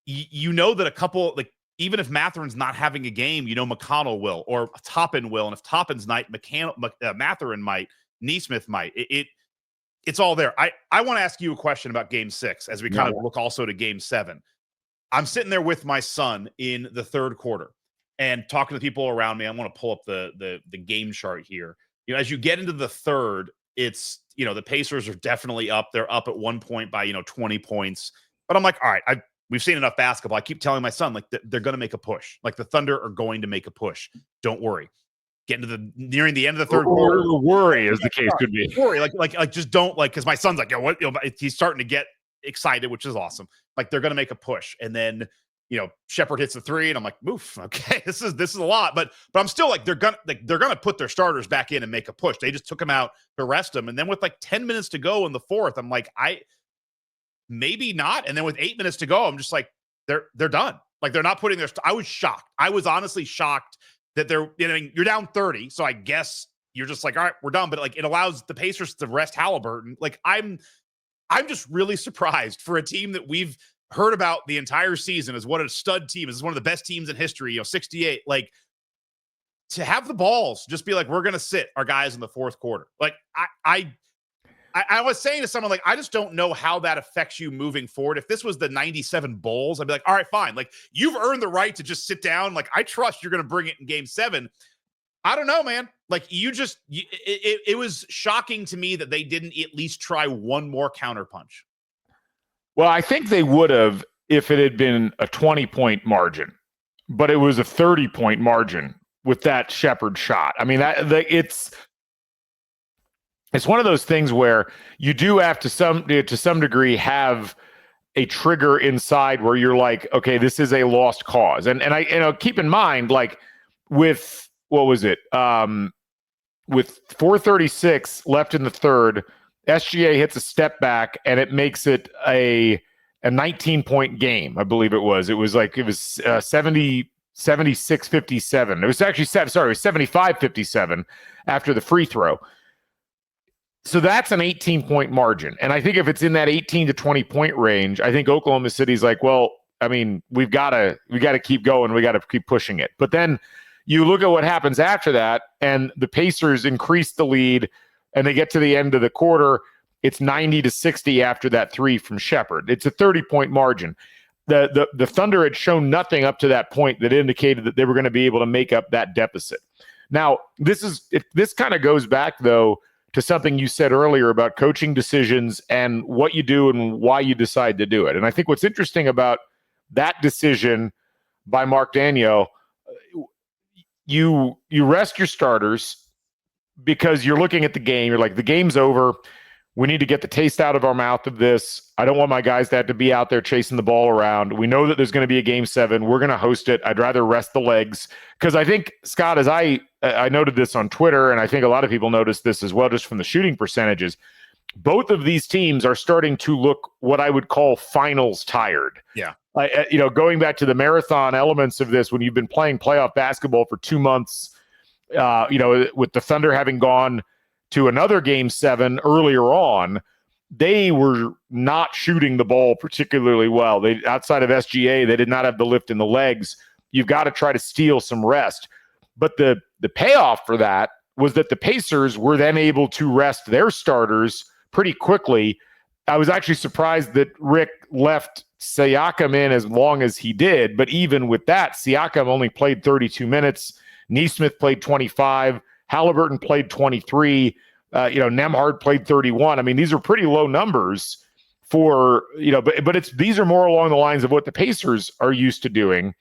that a couple, like, even if Mathurin's not having a game, McConnell will, or Toppin will. And if Toppin's not, Mathurin might, Nesmith might. It's all there. I want to ask you a question about game 6 as we kind of look also to game 7. I'm sitting there with my son in the third quarter and talking to people around me. I want to pull up the game chart here. As you get into the third, it's, the Pacers are definitely up. They're up at one point by, 20 points. But I'm like, all right, we've seen enough basketball. I keep telling my son, like, they're going to make a push. Like, the Thunder are going to make a push. Don't worry. Get into nearing the end of the third quarter. Worry, as the case could be. Worry, like, just don't, like, because my son's like, what? He's starting to get excited, which is awesome. Like, they're going to make a push, and then, Shepherd hits the 3, and I'm like, oof, okay, this is a lot, but I'm still like, they're gonna put their starters back in and make a push. They just took them out to rest them, and then with like 10 minutes to go in the fourth, I'm like, maybe not. And then with 8 minutes to go, I'm just like, they're done. Like, they're not putting I was shocked. I was honestly shocked that you're down 30. So I guess you're just like, all right, we're done. But like, it allows the Pacers to rest Halliburton. Like, I'm just really surprised for a team that we've heard about the entire season as what a stud team is, one of the best teams in history, 68, like, to have the balls, just be like, we're going to sit our guys in the fourth quarter. Like, I was saying to someone, like, I just don't know how that affects you moving forward. If this was the 97 Bulls, I'd be like, all right, fine. Like, you've earned the right to just sit down. Like, I trust you're going to bring it in game 7. I don't know, man. Like, it was shocking to me that they didn't at least try one more counterpunch. Well, I think they would have if it had been a 20-point margin, but it was a 30-point margin with that Shepherd shot. I mean, it's one of those things where you do have to some degree have a trigger inside where you're like, okay, this is a lost cause. And I keep in mind, like, with what was it? With 4:36 left in the third, SGA hits a step back, and it makes it a 19-point game. I believe it was 70 76-57. It was actually it was 75-57 after the free throw. So that's an 18-point margin. And I think if it's in that 18 to 20 point range, I think Oklahoma City's like, well, I mean, we got to keep going. We got to keep pushing it. But then you look at what happens after that, and the Pacers increase the lead, and they get to the end of the quarter. It's 90-60 after that three from Shepherd. It's a 30-point margin. The Thunder had shown nothing up to that point that indicated that they were going to be able to make up that deficit. Now, this kind of goes back, though, to something you said earlier about coaching decisions and what you do and why you decide to do it. And I think what's interesting about that decision by Mark Daigneault, you rest your starters because you're looking at the game. You're like, the game's over. We need to get the taste out of our mouth of this. I don't want my guys to have to be out there chasing the ball around. We know that there's going to be a game 7. We're going to host it. I'd rather rest the legs. Because I think, Scott, as I noted this on Twitter, and I think a lot of people noticed this as well, just from the shooting percentages, both of these teams are starting to look what I would call finals tired. Yeah. Going back to the marathon elements of this, when you've been playing playoff basketball for 2 months, with the Thunder having gone to another game 7 earlier on, they were not shooting the ball particularly well. They, outside of SGA, they did not have the lift in the legs. You've got to try to steal some rest. But the payoff for that was that the Pacers were then able to rest their starters pretty quickly. I was actually surprised that Rick left Siakam in as long as he did. But even with that, Siakam only played 32 minutes. Nesmith played 25. Halliburton played 23. Nembhard played 31. I mean, these are pretty low numbers for, but these are more along the lines of what the Pacers are used to doing.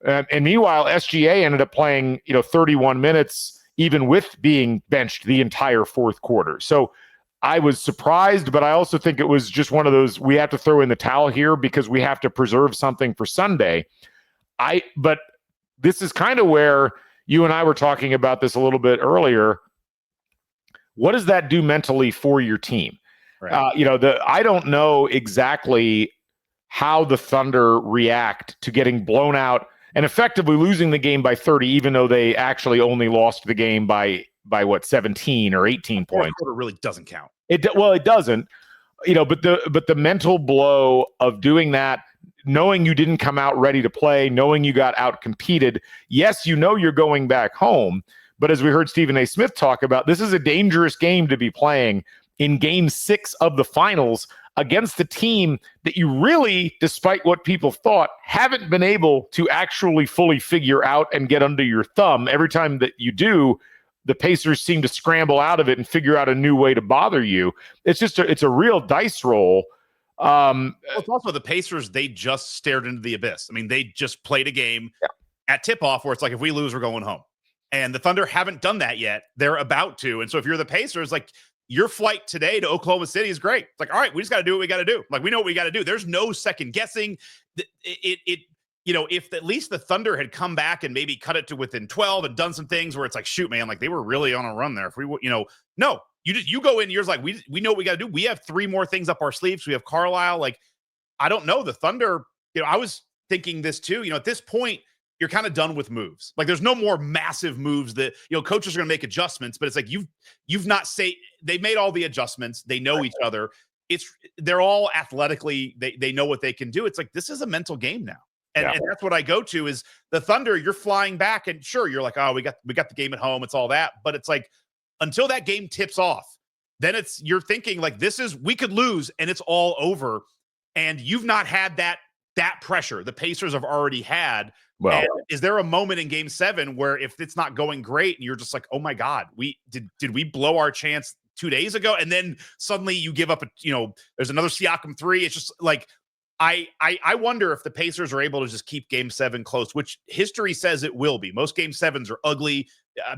And meanwhile, SGA ended up playing, 31 minutes, even with being benched the entire fourth quarter. So I was surprised, but I also think it was just one of those, we have to throw in the towel here because we have to preserve something for Sunday. But this is kind of where you and I were talking about this a little bit earlier. What does that do mentally for your team? Right. I don't know exactly how the Thunder react to getting blown out and effectively losing the game by 30, even though they actually only lost the game by 17 or 18 points. Quarter really doesn't count. It doesn't. But the mental blow of doing that, knowing you didn't come out ready to play, knowing you got out competed. Yes, you're going back home. But as we heard Stephen A. Smith talk about, this is a dangerous game to be playing in game 6 of the finals against the team that you really, despite what people thought, haven't been able to actually fully figure out and get under your thumb. Every time that you do, the Pacers seem to scramble out of it and figure out a new way to bother you. It's just it's a real dice roll. It's also the Pacers, they just stared into the abyss. I mean, they just played a game at tip-off where it's like, if we lose, we're going home. And the Thunder haven't done that yet. They're about to. And so if you're the Pacers, like, your flight today to Oklahoma City is great. It's like, all right, we just got to do what we got to do. Like, we know what we got to do. There's no second guessing. If at least the Thunder had come back and maybe cut it to within 12 and done some things where it's like, shoot, man, like they were really on a run there. If we, no, you go in, you're like, we know what we got to do. We have 3 more things up our sleeves. We have Carlisle. Like, I don't know. The Thunder, I was thinking this too, at this point, you're kind of done with moves. Like, there's no more massive moves that, coaches are going to make adjustments, but it's like, you've not they've made all the adjustments. They know each other. They're all athletically, they know what they can do. It's like, this is a mental game now. And that's what I go to is the Thunder. You're flying back, and sure, you're like, oh, we got the game at home. It's all that, but it's like, until that game tips off, then you're thinking like, we could lose and it's all over. And you've not had that pressure the Pacers have already had. Well, and is there a moment in game 7 where if it's not going great and you're just like, oh my God, did we blow our chance 2 days ago? And then suddenly you give up there's another Siakam 3. It's just like, I wonder if the Pacers are able to just keep game 7 close, which history says it will be. Most game 7s are ugly.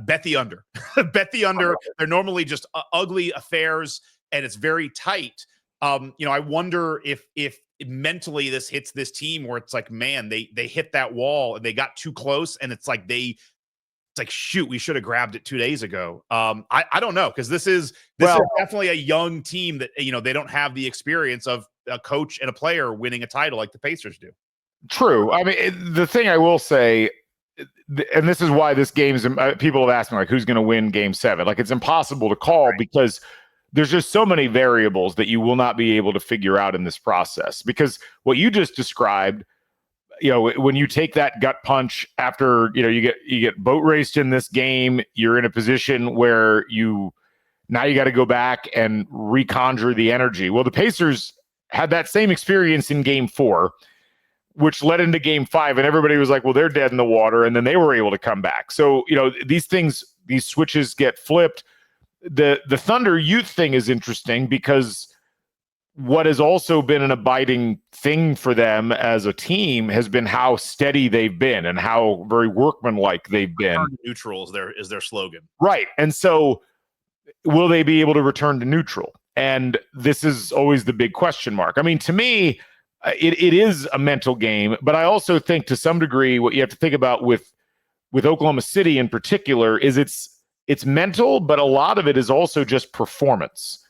Bet the under. Bet the under. They're normally just ugly affairs, and it's very tight. I wonder if mentally this hits this team where it's like, man, they hit that wall and they got too close, and it's like they it's like, shoot, we should have grabbed it 2 days ago. I don't know, because this is definitely a young team that, they don't have the experience of a coach and a player winning a title like the Pacers do. True. I mean, the thing I will say, and this is why this game's, people have asked me, like, who's going to win Game 7? Like, it's impossible to call because there's just so many variables that you will not be able to figure out in this process. Because what you just described, when you take that gut punch after, you get boat raced in this game, you're in a position where now you got to go back and reconjure the energy. Well, the Pacers had that same experience in Game 4, which led into Game 5, and everybody was like, well, they're dead in the water, and then they were able to come back. So, these switches get flipped. The Thunder youth thing is interesting because what has also been an abiding thing for them as a team has been how steady they've been and how very workmanlike they've been. Return to neutral is their slogan. Right. And so will they be able to return to neutral? And this is always the big question mark. I mean, to me, it is a mental game, but I also think to some degree what you have to think about with Oklahoma City in particular is it's mental, but a lot of it is also just performance.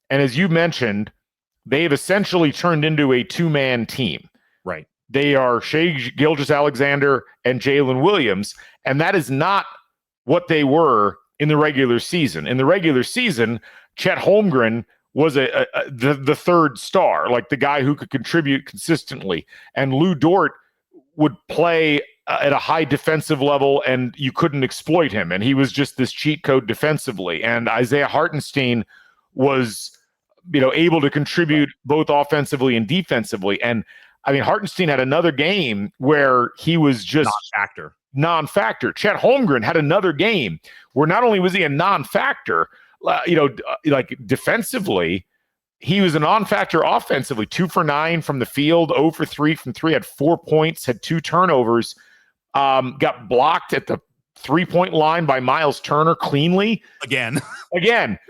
And as you mentioned, they have essentially turned into a two-man team. Right. They are Shai Gilgeous-Alexander and Jalen Williams, and that is not what they were in the regular season. In the regular season, Chet Holmgren was the third star, like the guy who could contribute consistently. And Lou Dort would play at a high defensive level, and you couldn't exploit him. And he was just this cheat code defensively. And Isaiah Hartenstein was, able to contribute both offensively and defensively. And I mean, Hartenstein had another game where he was just non-factor. Chet Holmgren had another game where not only was he a non-factor, like defensively, he was a non-factor offensively. 2 for 9 from the field, 0 for 3 from 3, had 4 points, had 2 turnovers, got blocked at the 3-point line by Miles Turner cleanly. Again.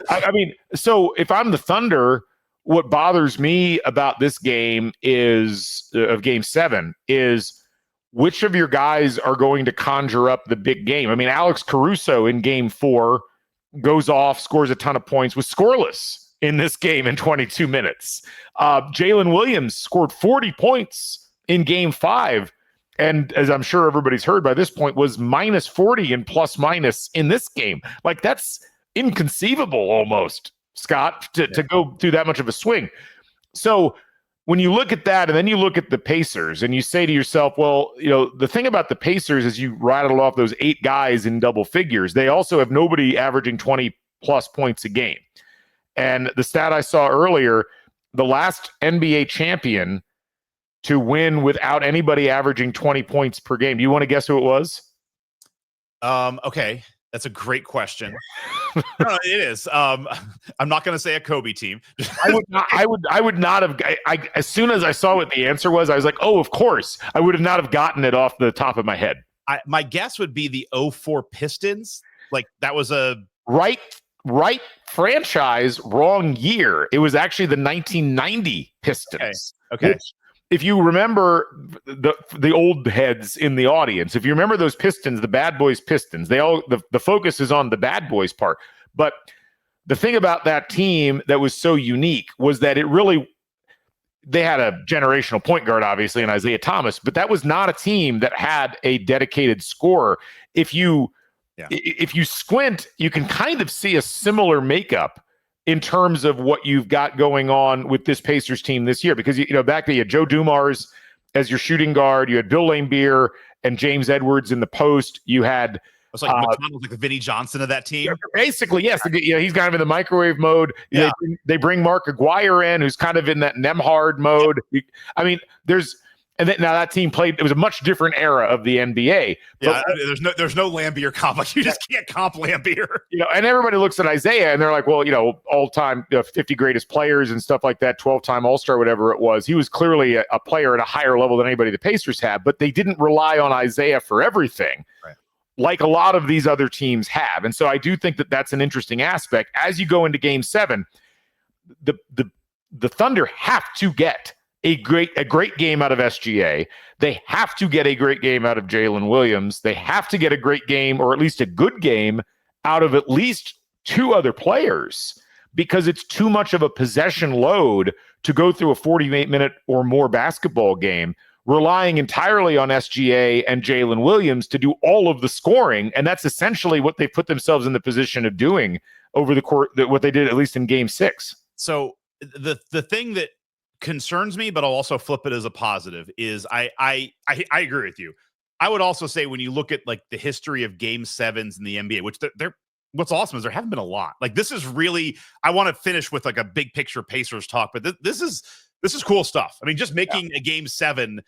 I mean, so if I'm the Thunder, what bothers me about this game of Game 7 is which of your guys are going to conjure up the big game. I mean, Alex Caruso in Game 4 goes off, scores a ton of points, was scoreless in this game in 22 minutes. Jalen Williams scored 40 points in Game 5, and as I'm sure everybody's heard by this point, was minus 40 and plus minus in this game. Like, that's inconceivable almost, Scott, to go through that much of a swing. So when you look at that and then you look at the Pacers and you say to yourself, well, the thing about the Pacers is you rattled off those 8 guys in double figures. They also have nobody averaging 20 plus points a game. And the stat I saw earlier, the last NBA champion to win without anybody averaging 20 points per game. Do you want to guess who it was? Okay. That's a great question. No, it is. I'm not going to say a Kobe team. I would not have. As soon as I saw what the answer was, I was like, oh, of course. I would have not have gotten it off the top of my head. My guess would be the 04 Pistons. Like, that was a right franchise, wrong year. It was actually the 1990 Pistons. Okay. Which, if you remember the old heads in the audience, if you remember those Pistons, the Bad Boys Pistons, the focus is on the Bad Boys part. But the thing about that team that was so unique was that they had a generational point guard, obviously, in Isaiah Thomas, but that was not a team that had a dedicated scorer. If you squint, you can kind of see a similar makeup in terms of what you've got going on with this Pacers team this year. Because, back then you had Joe Dumars as your shooting guard. You had Bill Laimbeer and James Edwards in the post. You had... It's like McConnell's like the Vinnie Johnson of that team. Basically, yes. He's kind of in the microwave mode. Yeah. They bring Mark Aguirre in, who's kind of in that Nemhard mode. Yeah. I mean, now that team played. It was a much different era of the NBA. Yeah, there's no Laimbeer comp. Like, you just can't comp Laimbeer. And everybody looks at Isaiah and they're like, well, all-time 50 greatest players and stuff like that, 12-time All-Star, whatever it was. He was clearly a player at a higher level than anybody the Pacers had, but they didn't rely on Isaiah for everything. Right. Like a lot of these other teams have. And so I do think that that's an interesting aspect. As you go into Game 7, the Thunder have to get a great game out of SGA. They have to get a great game out of Jalen Williams. They have to get a great game, or at least a good game, out of at least two other players, because it's too much of a possession load to go through a 48-minute or more basketball game, relying entirely on SGA and Jalen Williams to do all of the scoring. And that's essentially what they put themselves in the position of doing over the court, what they did at least in game 6. So the thing that concerns me, but I'll also flip it as a positive, is I agree with you. I would also say when you look at like the history of game 7s in the NBA, which they're what's awesome is there haven't been a lot. Like this is really, I want to finish with like a big picture Pacers talk, but this is cool stuff. I mean, just making a game 7,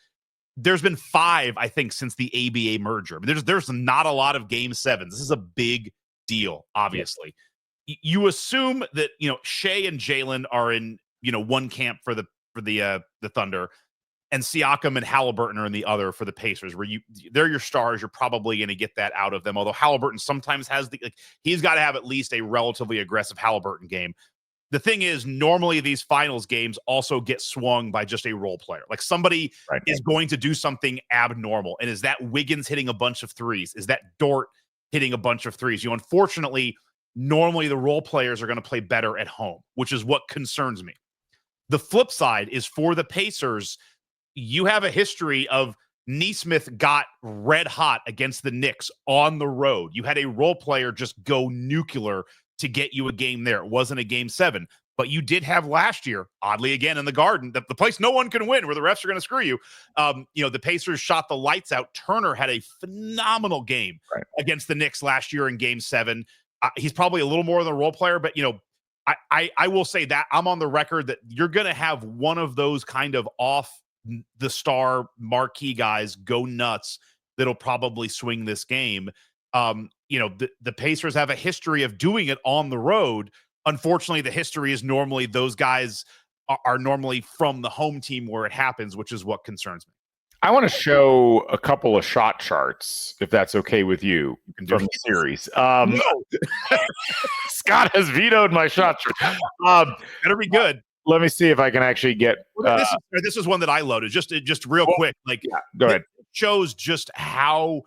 there's been 5, I think, since the ABA merger. I mean, there's not a lot of game 7s. This is a big deal, obviously. You assume that, Shea and Jalen are in, one camp for the Thunder, and Siakam and Halliburton are in the other for the Pacers, where they're your stars. You're probably going to get that out of them. Although Halliburton sometimes has he's got to have at least a relatively aggressive Halliburton game. The thing is, normally these finals games also get swung by just a role player. Like somebody is going to do something abnormal. And is that Wiggins hitting a bunch of threes? Is that Dort hitting a bunch of threes? Unfortunately, normally the role players are going to play better at home, which is what concerns me. The flip side is for the Pacers, you have a history of Nesmith got red hot against the Knicks on the road. You had a role player just go nuclear to get you a game there. It wasn't a game 7, but you did have last year, oddly again in the Garden, the place no one can win, where the refs are going to screw you. The Pacers shot the lights out. Turner had a phenomenal game against the Knicks last year in game 7. He's probably a little more than a role player, but I will say that I'm on the record that you're going to have one of those kind of off the star marquee guys go nuts that'll probably swing this game. The Pacers have a history of doing it on the road. Unfortunately, the history is normally those guys are normally from the home team where it happens, which is what concerns me. I want to show a couple of shot charts, if that's okay with you, from the series. No. Scott has vetoed my shot chart. Better be good. Let me see if I can actually get. This is one that I loaded. Just real quick. Go ahead. It shows just how,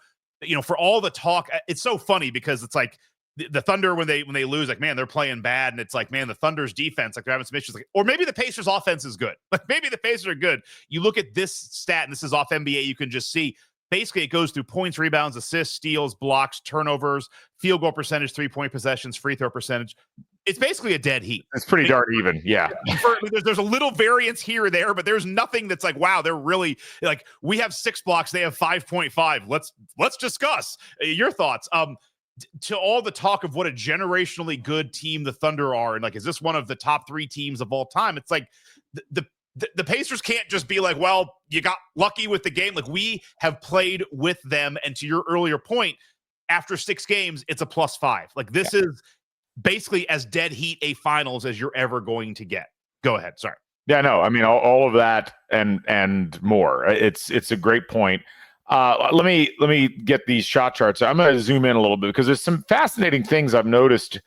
for all the talk, it's so funny because it's like the Thunder when they lose, like, man, they're playing bad, and it's like, man, the Thunder's defense, like, they're having some issues, or maybe the Pacers' offense is good. Like maybe the Pacers are good. You look at this stat, and this is off NBA. You can just see. Basically, it goes through points, rebounds, assists, steals, blocks, turnovers, field goal percentage, 3-point possessions, free throw percentage. It's basically a dead heat. It's pretty darn even, yeah. There's a little variance here or there, but there's nothing that's like, wow, they're really like, we have 6 blocks, they have 5.5. Let's discuss your thoughts. To all the talk of what a generationally good team the Thunder are, and like, is this one of the top 3 teams of all time? It's like the Pacers can't just be like, well, you got lucky with the game. Like, we have played with them, and to your earlier point, after 6 games, it's a +5. Like, this is basically as dead heat a finals as you're ever going to get. Go ahead. Sorry. Yeah, no, I mean, all of that and more. It's a great point. Let me get these shot charts. I'm going to zoom in a little bit because there's some fascinating things I've noticed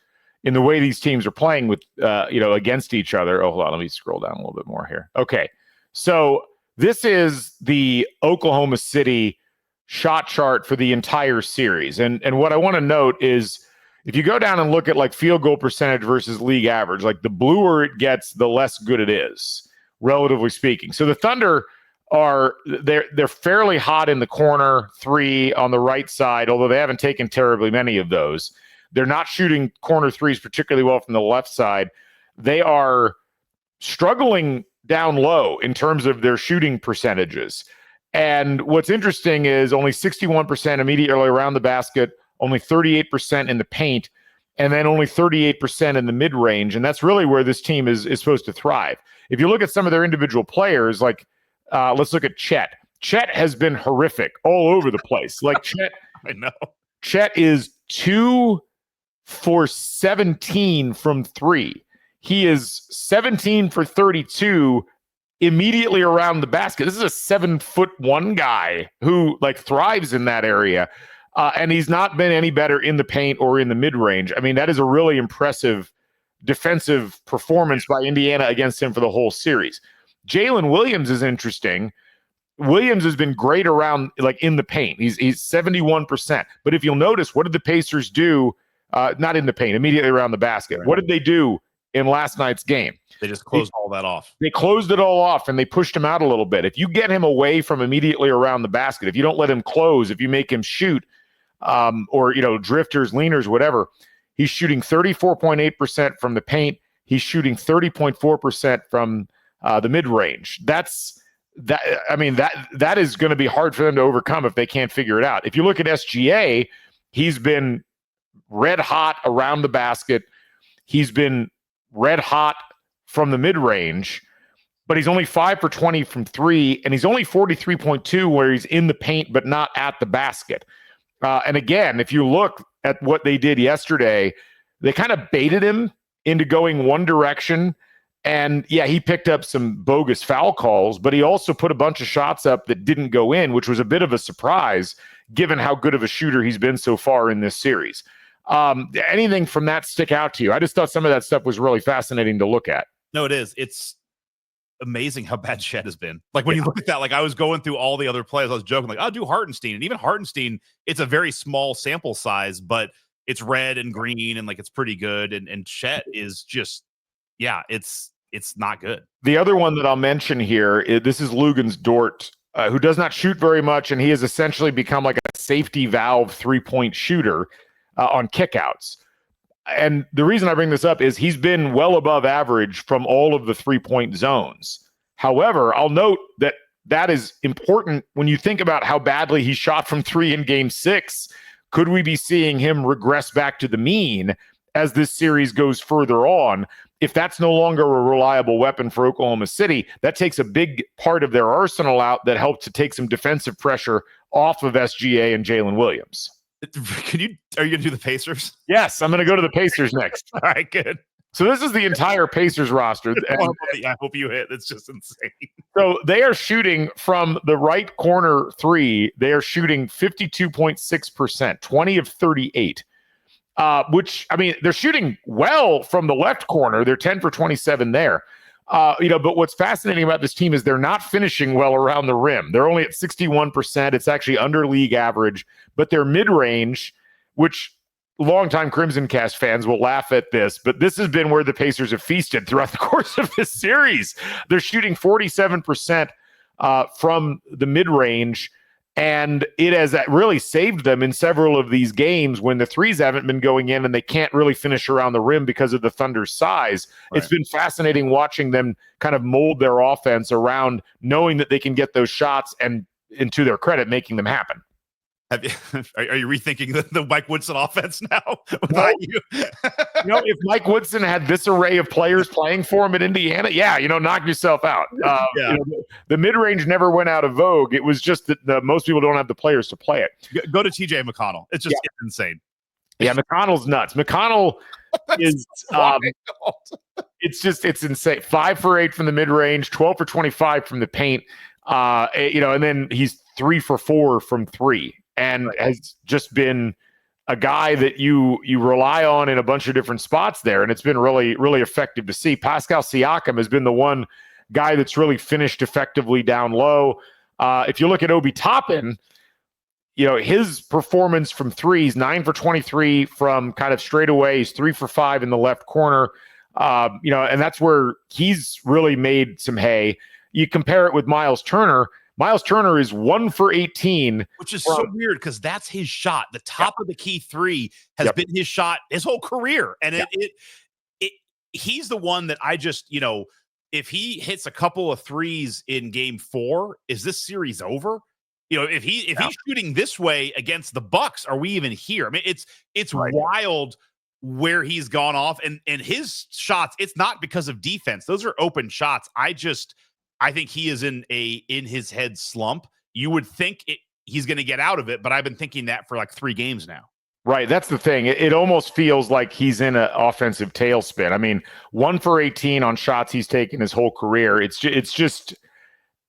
in the way these teams are playing with, against each other. Oh, hold on. Let me scroll down a little bit more here. Okay. So this is the Oklahoma City shot chart for the entire series. And what I want to note is if you go down and look at like field goal percentage versus league average, like the bluer it gets, the less good it is, relatively speaking. So the Thunder they're fairly hot in the corner 3 on the right side, although they haven't taken terribly many of those. They're not shooting corner 3s particularly well from the left side. They are struggling down low in terms of their shooting percentages. And what's interesting is only 61% immediately around the basket, only 38% in the paint, and then only 38% in the mid-range. And that's really where this team is supposed to thrive. If you look at some of their individual players, like let's look at Chet. Chet has been horrific all over the place. Like Chet, I know. Chet is 2 for 17 from 3. He is 17 for 32 immediately around the basket. This is a 7'1" guy who like thrives in that area. And he's not been any better in the paint or in the mid-range. I mean, that is a really impressive defensive performance by Indiana against him for the whole series. Jalen Williams is interesting. Williams has been great around, like, in the paint. He's 71%. But if you'll notice, what did the Pacers do? Not in the paint, immediately around the basket. Right. What did they do in last night's game? They just closed all that off. They closed it all off, and they pushed him out a little bit. If you get him away from immediately around the basket, if you don't let him close, if you make him shoot, or, drifters, leaners, whatever, he's shooting 34.8% from the paint. He's shooting 30.4% from the mid-range. That is going to be hard for them to overcome if they can't figure it out. If you look at SGA, he's been red hot around the basket. He's been red hot from the mid-range, but he's only 5 for 20 from 3, and he's only 43.2 where he's in the paint but not at the basket. And again, if you look at what they did yesterday, they kind of baited him into going one direction. And yeah, he picked up some bogus foul calls, but he also put a bunch of shots up that didn't go in, which was a bit of a surprise given how good of a shooter he's been so far in this series. Anything from that stick out to you? I just thought some of that stuff was really fascinating to look at. No, it is. It's amazing how bad Shed has been. Like, when you look at that, like, I was going through all the other players, I was joking, like, I'll do Hartenstein. And even Hartenstein, it's a very small sample size, but it's red and green, and, like, it's pretty good. And Chet is just, it's not good. The other one that I'll mention here, this is Lugens Dort, who does not shoot very much, and he has essentially become like a safety valve 3-point shooter on kickouts. And the reason I bring this up is he's been well above average from all of the 3-point zones. However, I'll note that is important when you think about how badly he shot from 3 in Game 6. Could we be seeing him regress back to the mean as this series goes further on? If that's no longer a reliable weapon for Oklahoma City, that takes a big part of their arsenal out that helps to take some defensive pressure off of SGA and Jalen Williams. Are you going to do the Pacers? Yes, I'm going to go to the Pacers next. All right, good. So this is the entire Pacers roster. I hope you hit. It's just insane. So they are shooting from the right corner 3. They are shooting 52.6%, 20 of 38. Which, I mean, they're shooting well from the left corner. They're 10 for 27 there. But what's fascinating about this team is they're not finishing well around the rim. They're only at 61%. It's actually under league average, but their mid-range, which longtime Crimson Cast fans will laugh at this, but this has been where the Pacers have feasted throughout the course of this series. They're shooting 47% from the mid-range, and it has really saved them in several of these games when the threes haven't been going in and they can't really finish around the rim because of the Thunder's size. Right. It's been fascinating watching them kind of mold their offense around knowing that they can get those shots and to their credit, making them happen. Are you rethinking the Mike Woodson offense now? If Mike Woodson had this array of players playing for him in Indiana, knock yourself out. The mid-range never went out of vogue. It was just that most people don't have the players to play it. Go to TJ McConnell. It's just it's insane. Yeah, McConnell's nuts. McConnell is it's insane. 5 for 8 from the mid-range, 12 for 25 from the paint. And then he's 3 for 4 from 3. And has just been a guy that you rely on in a bunch of different spots there. And it's been really, really effective to see. Pascal Siakam has been the one guy that's really finished effectively down low. If you look at Obi Toppin, his performance from threes, 9 for 23 from kind of straight away. He's 3 for 5 in the left corner. And that's where he's really made some hay. You compare it with Miles Turner. Miles Turner is 1 for 18. Which is so weird because that's his shot. The top of the key 3 has been his shot his whole career. And he's the one that I just, if he hits a couple of threes in Game 4, is this series over? If he's shooting this way against the Bucks, are we even here? I mean, it's wild where he's gone off. And his shots, it's not because of defense. Those are open shots. I think he is in his head slump. You would think he's going to get out of it, but I've been thinking that for like 3 games now. Right. That's the thing. It almost feels like he's in an offensive tailspin. I mean, 1 for 18 on shots he's taken his whole career. It's just.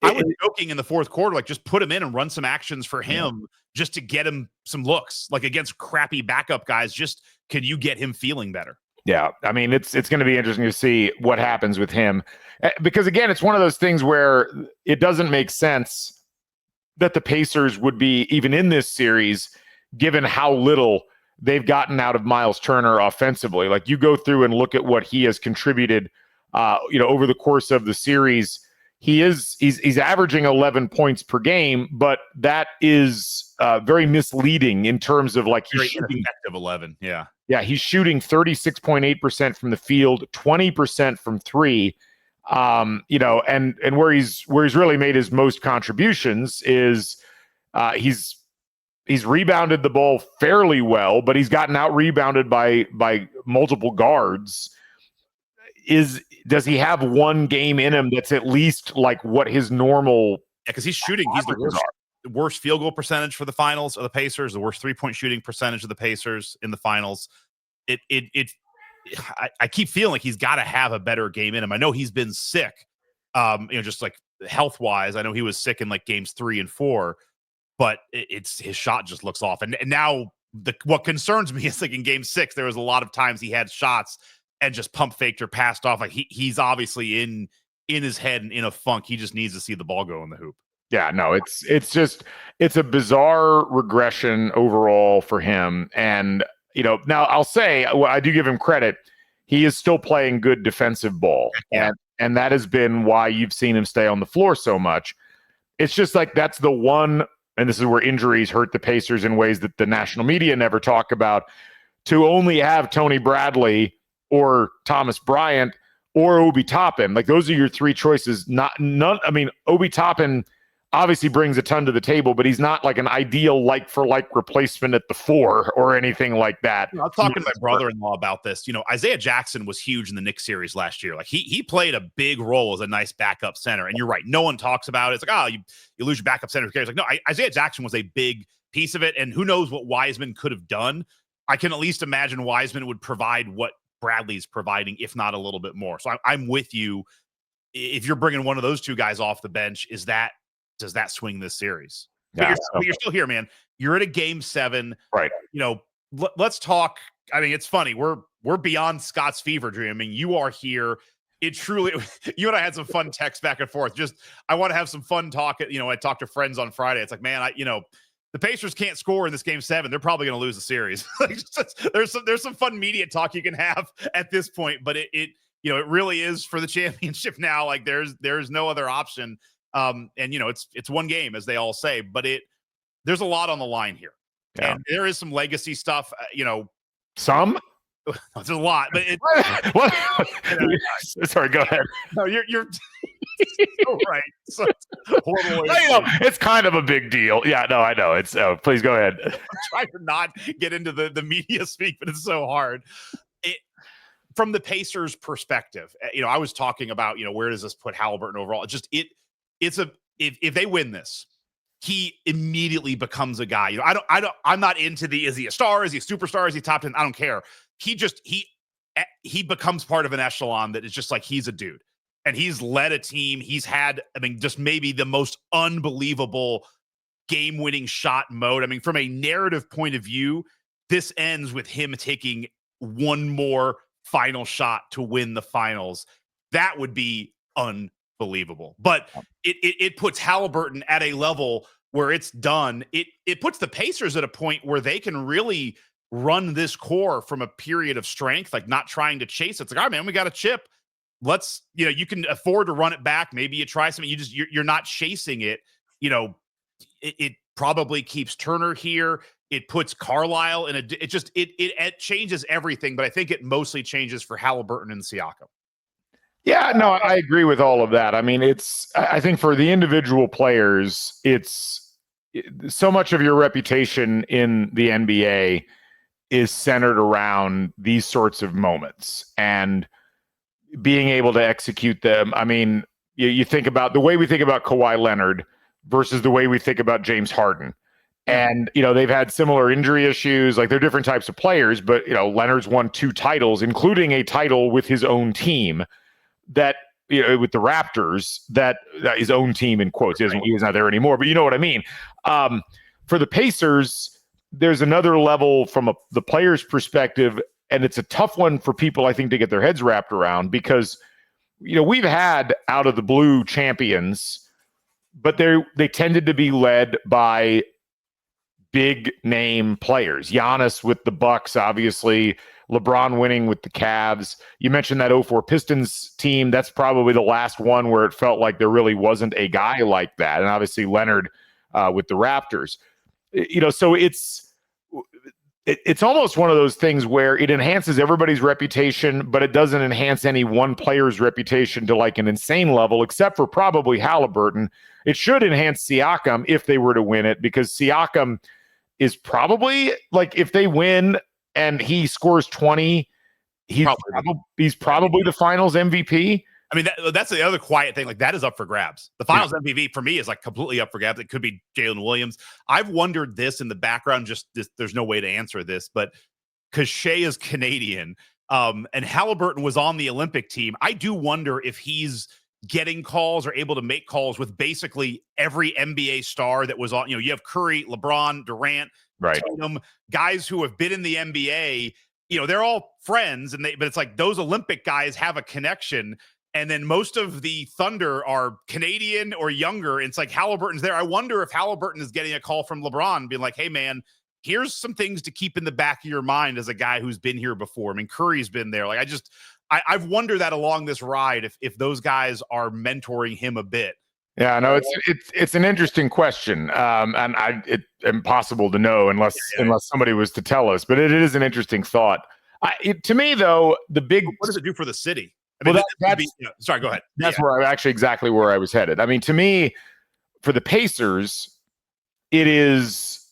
I was joking in the fourth quarter, like just put him in and run some actions for him just to get him some looks, like against crappy backup guys. Just can you get him feeling better? Yeah, I mean, it's going to be interesting to see what happens with him, because again, it's one of those things where it doesn't make sense that the Pacers would be even in this series, given how little they've gotten out of Miles Turner offensively. Like, you go through and look at what he has contributed, over the course of the series. He's averaging 11 points per game, but that is very misleading in terms of like Very ineffective 11. Yeah. Yeah, he's shooting 36.8% from the field, 20% from three. And where he's really made his most contributions is he's rebounded the ball fairly well, but he's gotten out rebounded by multiple guards. Does he have one game in him that's at least like what his normal? Yeah, because he's the worst field goal percentage for the finals of the Pacers, the worst 3-point shooting percentage of the Pacers in the finals. I keep feeling like he's got to have a better game in him. I know he's been sick, just like health wise. I know he was sick in like games 3 and 4, but his shot just looks off. And now what concerns me is like in game 6, there was a lot of times he had shots and just pump faked or passed off. Like he's obviously in his head and in a funk. He just needs to see the ball go in the hoop. Yeah, no, it's a bizarre regression overall for him. And, now I'll say, I do give him credit. He is still playing good defensive ball. Yeah. And that has been why you've seen him stay on the floor so much. It's just like, that's the one, and this is where injuries hurt the Pacers in ways that the national media never talk about, to only have Tony Bradley or Thomas Bryant or Obi Toppin. Like, those are your three choices. Obi Toppin obviously brings a ton to the table, but he's not like an ideal like-for-like replacement at the 4 or anything like that. I was talking to my brother-in-law about this. Isaiah Jackson was huge in the Knicks series last year. Like he played a big role as a nice backup center. And you're right, no one talks about it. It's like, you lose your backup center. It's like, no, Isaiah Jackson was a big piece of it. And who knows what Wiseman could have done. I can at least imagine Wiseman would provide what Bradley's providing, if not a little bit more. So I'm with you. If you're bringing one of those two guys off the bench, does that swing this series? Yeah, but you're still here, man. You're at a game 7, right? Let's talk. I mean, it's funny. We're beyond Scott's fever dream. I mean, you are here. It truly. You and I had some fun texts back and forth. I want to have some fun talk. I talked to friends on Friday. It's like, man, the Pacers can't score in this game 7. They're probably going to lose the series. There's some fun media talk you can have at this point, but it really is for the championship now. Like there's no other option. It's one game, as they all say, but there's a lot on the line here. Yeah. And there is some legacy stuff, some. There's a lot, but what? Sorry, go ahead. No, you're so right. So horrible. It's kind of a big deal. Yeah, no, I know. It's please go ahead. I'm trying to not get into the media speak, but it's so hard. From the Pacers' perspective, I was talking about, where does this put Halliburton overall? If they win this, he immediately becomes a guy. I'm not into is he a star? Is he a superstar? Is he top 10? I don't care. He becomes part of an echelon that is just like, he's a dude, and he's led a team. He's had, just maybe the most unbelievable game-winning shot mode. From a narrative point of view, this ends with him taking one more final shot to win the finals. That would be unbelievable. But it puts Halliburton at a level where it's done. It puts the Pacers at a point where they can really run this core from a period of strength, like not trying to chase it. It's like, all right, man, we got a chip. Let's, you can afford to run it back. Maybe you try something. You're not chasing it. It probably keeps Turner here. It puts Carlisle in it changes everything, but I think it mostly changes for Halliburton and Siakam. Yeah, no, I agree with all of that. I think for the individual players, it's so much of your reputation in the NBA is centered around these sorts of moments and being able to execute them. You think about the way we think about Kawhi Leonard versus the way we think about James Harden. And, they've had similar injury issues. Like, they're different types of players, but, Leonard's won 2 titles, including a title with his own team that, with the Raptors, that his own team in quotes. He's not there anymore, but you know what I mean? For the Pacers, there's another level from the player's perspective, and it's a tough one for people, I think, to get their heads wrapped around because, we've had out of the blue champions, but they tended to be led by big name players. Giannis with the Bucks, obviously. LeBron winning with the Cavs. You mentioned that 04 Pistons team. That's probably the last one where it felt like there really wasn't a guy like that. And obviously Leonard with the Raptors. So it's almost one of those things where it enhances everybody's reputation, but it doesn't enhance any one player's reputation to like an insane level, except for probably Halliburton. It should enhance Siakam if they were to win it, because Siakam is probably, like, if they win and he scores 20, he's probably the finals MVP. I mean, that's the other quiet thing. Like, that is up for grabs. The finals MVP for me is like completely up for grabs. It could be Jalen Williams. I've wondered this in the background. There's no way to answer this, but because Shea is Canadian, and Halliburton was on the Olympic team, I do wonder if he's getting calls or able to make calls with basically every NBA star that was on. You have Curry, LeBron, Durant, right? Tatum, guys who have been in the NBA. They're all friends, but it's like those Olympic guys have a connection. And then most of the Thunder are Canadian or younger. It's like Halliburton's there. I wonder if Halliburton is getting a call from LeBron being like, hey, man, here's some things to keep in the back of your mind as a guy who's been here before. I mean, Curry's been there. Like, I've wondered that along this ride, if those guys are mentoring him a bit. Yeah, no, it's an interesting question. And it's impossible to know unless somebody was to tell us, but it is an interesting thought. To me, though, what does it do for the city? I mean, sorry, go ahead. That's exactly where I was headed. I mean, to me, for the Pacers, it is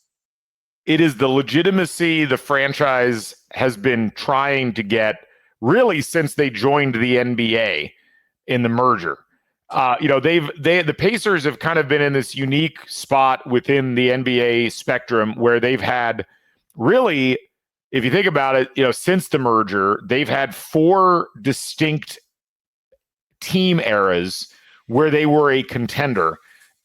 the legitimacy the franchise has been trying to get really since they joined the NBA in the merger. The Pacers have kind of been in this unique spot within the NBA spectrum where they've had really, if you think about it, since the merger, they've had 4 distinct team eras where they were a contender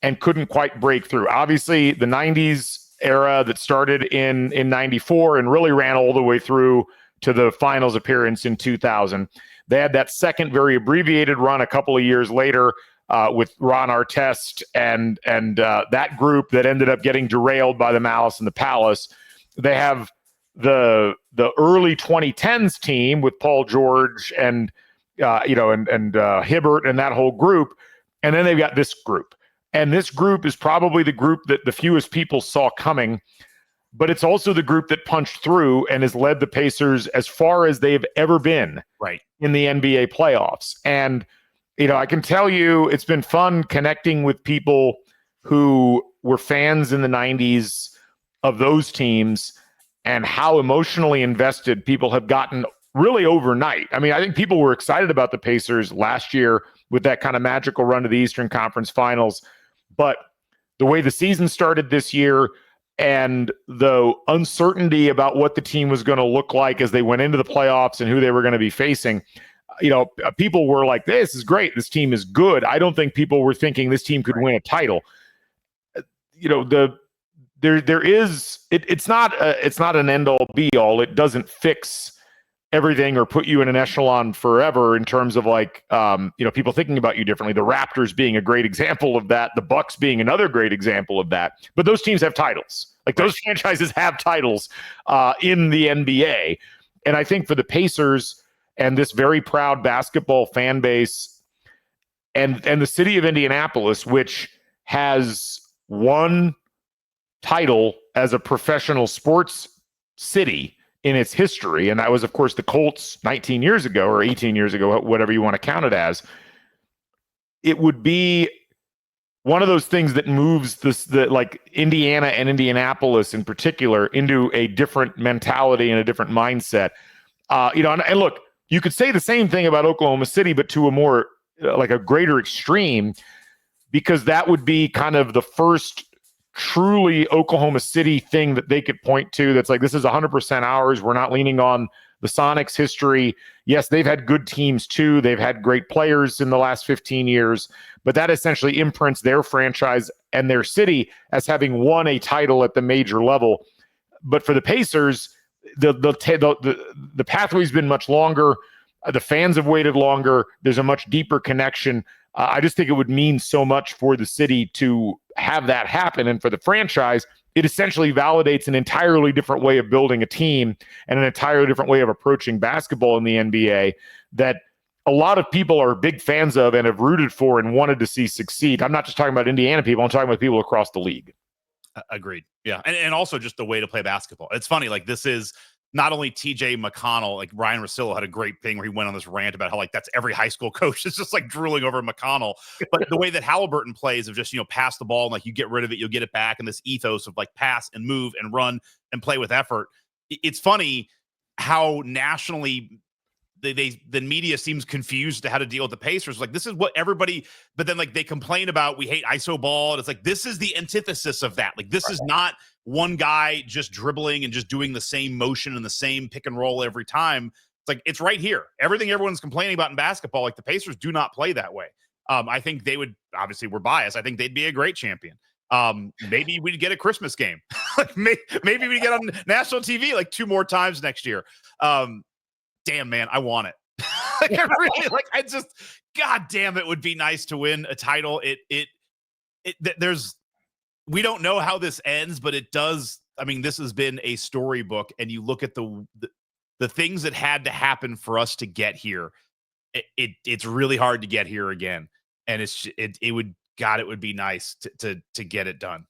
and couldn't quite break through. Obviously, the 90s era that started in 94 and really ran all the way through to the finals appearance in 2000. They had that second very abbreviated run a couple of years later with Ron Artest and that group that ended up getting derailed by the Malice in the Palace. They have the early 2010s team with Paul George and Hibbert and that whole group, and then they've got this group. And this group is probably the group that the fewest people saw coming, but it's also the group that punched through and has led the Pacers as far as they've ever been in the NBA playoffs. And I can tell you, it's been fun connecting with people who were fans in the 90s of those teams and how emotionally invested people have gotten really overnight. I mean, I think people were excited about the Pacers last year with that kind of magical run to the Eastern Conference Finals. But the way the season started this year and the uncertainty about what the team was going to look like as they went into the playoffs and who they were going to be facing, people were like, this is great. This team is good. I don't think people were thinking this team could win a title. It's not an end all be all. It doesn't fix everything or put you in an echelon forever in terms of people thinking about you differently. The Raptors being a great example of that, the Bucks being another great example of that. But those teams have titles. Those franchises have titles in the NBA. And I think for the Pacers and this very proud basketball fan base and the city of Indianapolis, which has one title as a professional sports city in its history, and that was, of course, the Colts 19 years ago or 18 years ago, whatever you want to count it as, it would be one of those things that moves Indiana and Indianapolis in particular into a different mentality and a different mindset. And look, you could say the same thing about Oklahoma City, but to a more a greater extreme, because that would be kind of the first truly Oklahoma City thing that they could point to that's like, this is 100% ours. We're not leaning on the Sonics history. Yes, they've had good teams too. They've had great players in the last 15 years, but that essentially imprints their franchise and their city as having won a title at the major level. But for the Pacers, the pathway's been much longer. The fans have waited longer. There's a much deeper connection. I just think it would mean so much for the city to have that happen. And for the franchise, it essentially validates an entirely different way of building a team and an entirely different way of approaching basketball in the NBA that a lot of people are big fans of and have rooted for and wanted to see succeed. I'm not just talking about Indiana people. I'm talking about people across the league. Agreed. Yeah. And also just the way to play basketball. It's funny. Like, this is not only TJ McConnell, like Ryan Russillo had a great thing where he went on this rant about how, like, that's every high school coach is just like drooling over McConnell. But the way that Halliburton plays of just, pass the ball and like you get rid of it, you'll get it back. And this ethos of like pass and move and run and play with effort. It's funny how nationally the media seems confused to how to deal with the Pacers. Like, this is what everybody, but then like they complain about, we hate ISO ball. And it's like, this is the antithesis of that. Like, this is not one guy just dribbling and just doing the same motion and the same pick and roll every time. It's like, it's right here. Everything everyone's complaining about in basketball, like the Pacers do not play that way. I think they would, obviously we're biased. I think they'd be a great champion. Maybe we'd get a Christmas game. Like maybe we get on national TV like 2 more times next year. Damn, man, I want it. Like, I really, like, I just, God damn, it would be nice to win a title. We don't know how this ends, but it does. I mean, this has been a storybook, and you look at the things that had to happen for us to get here. It's really hard to get here again, and it would be nice to get it done.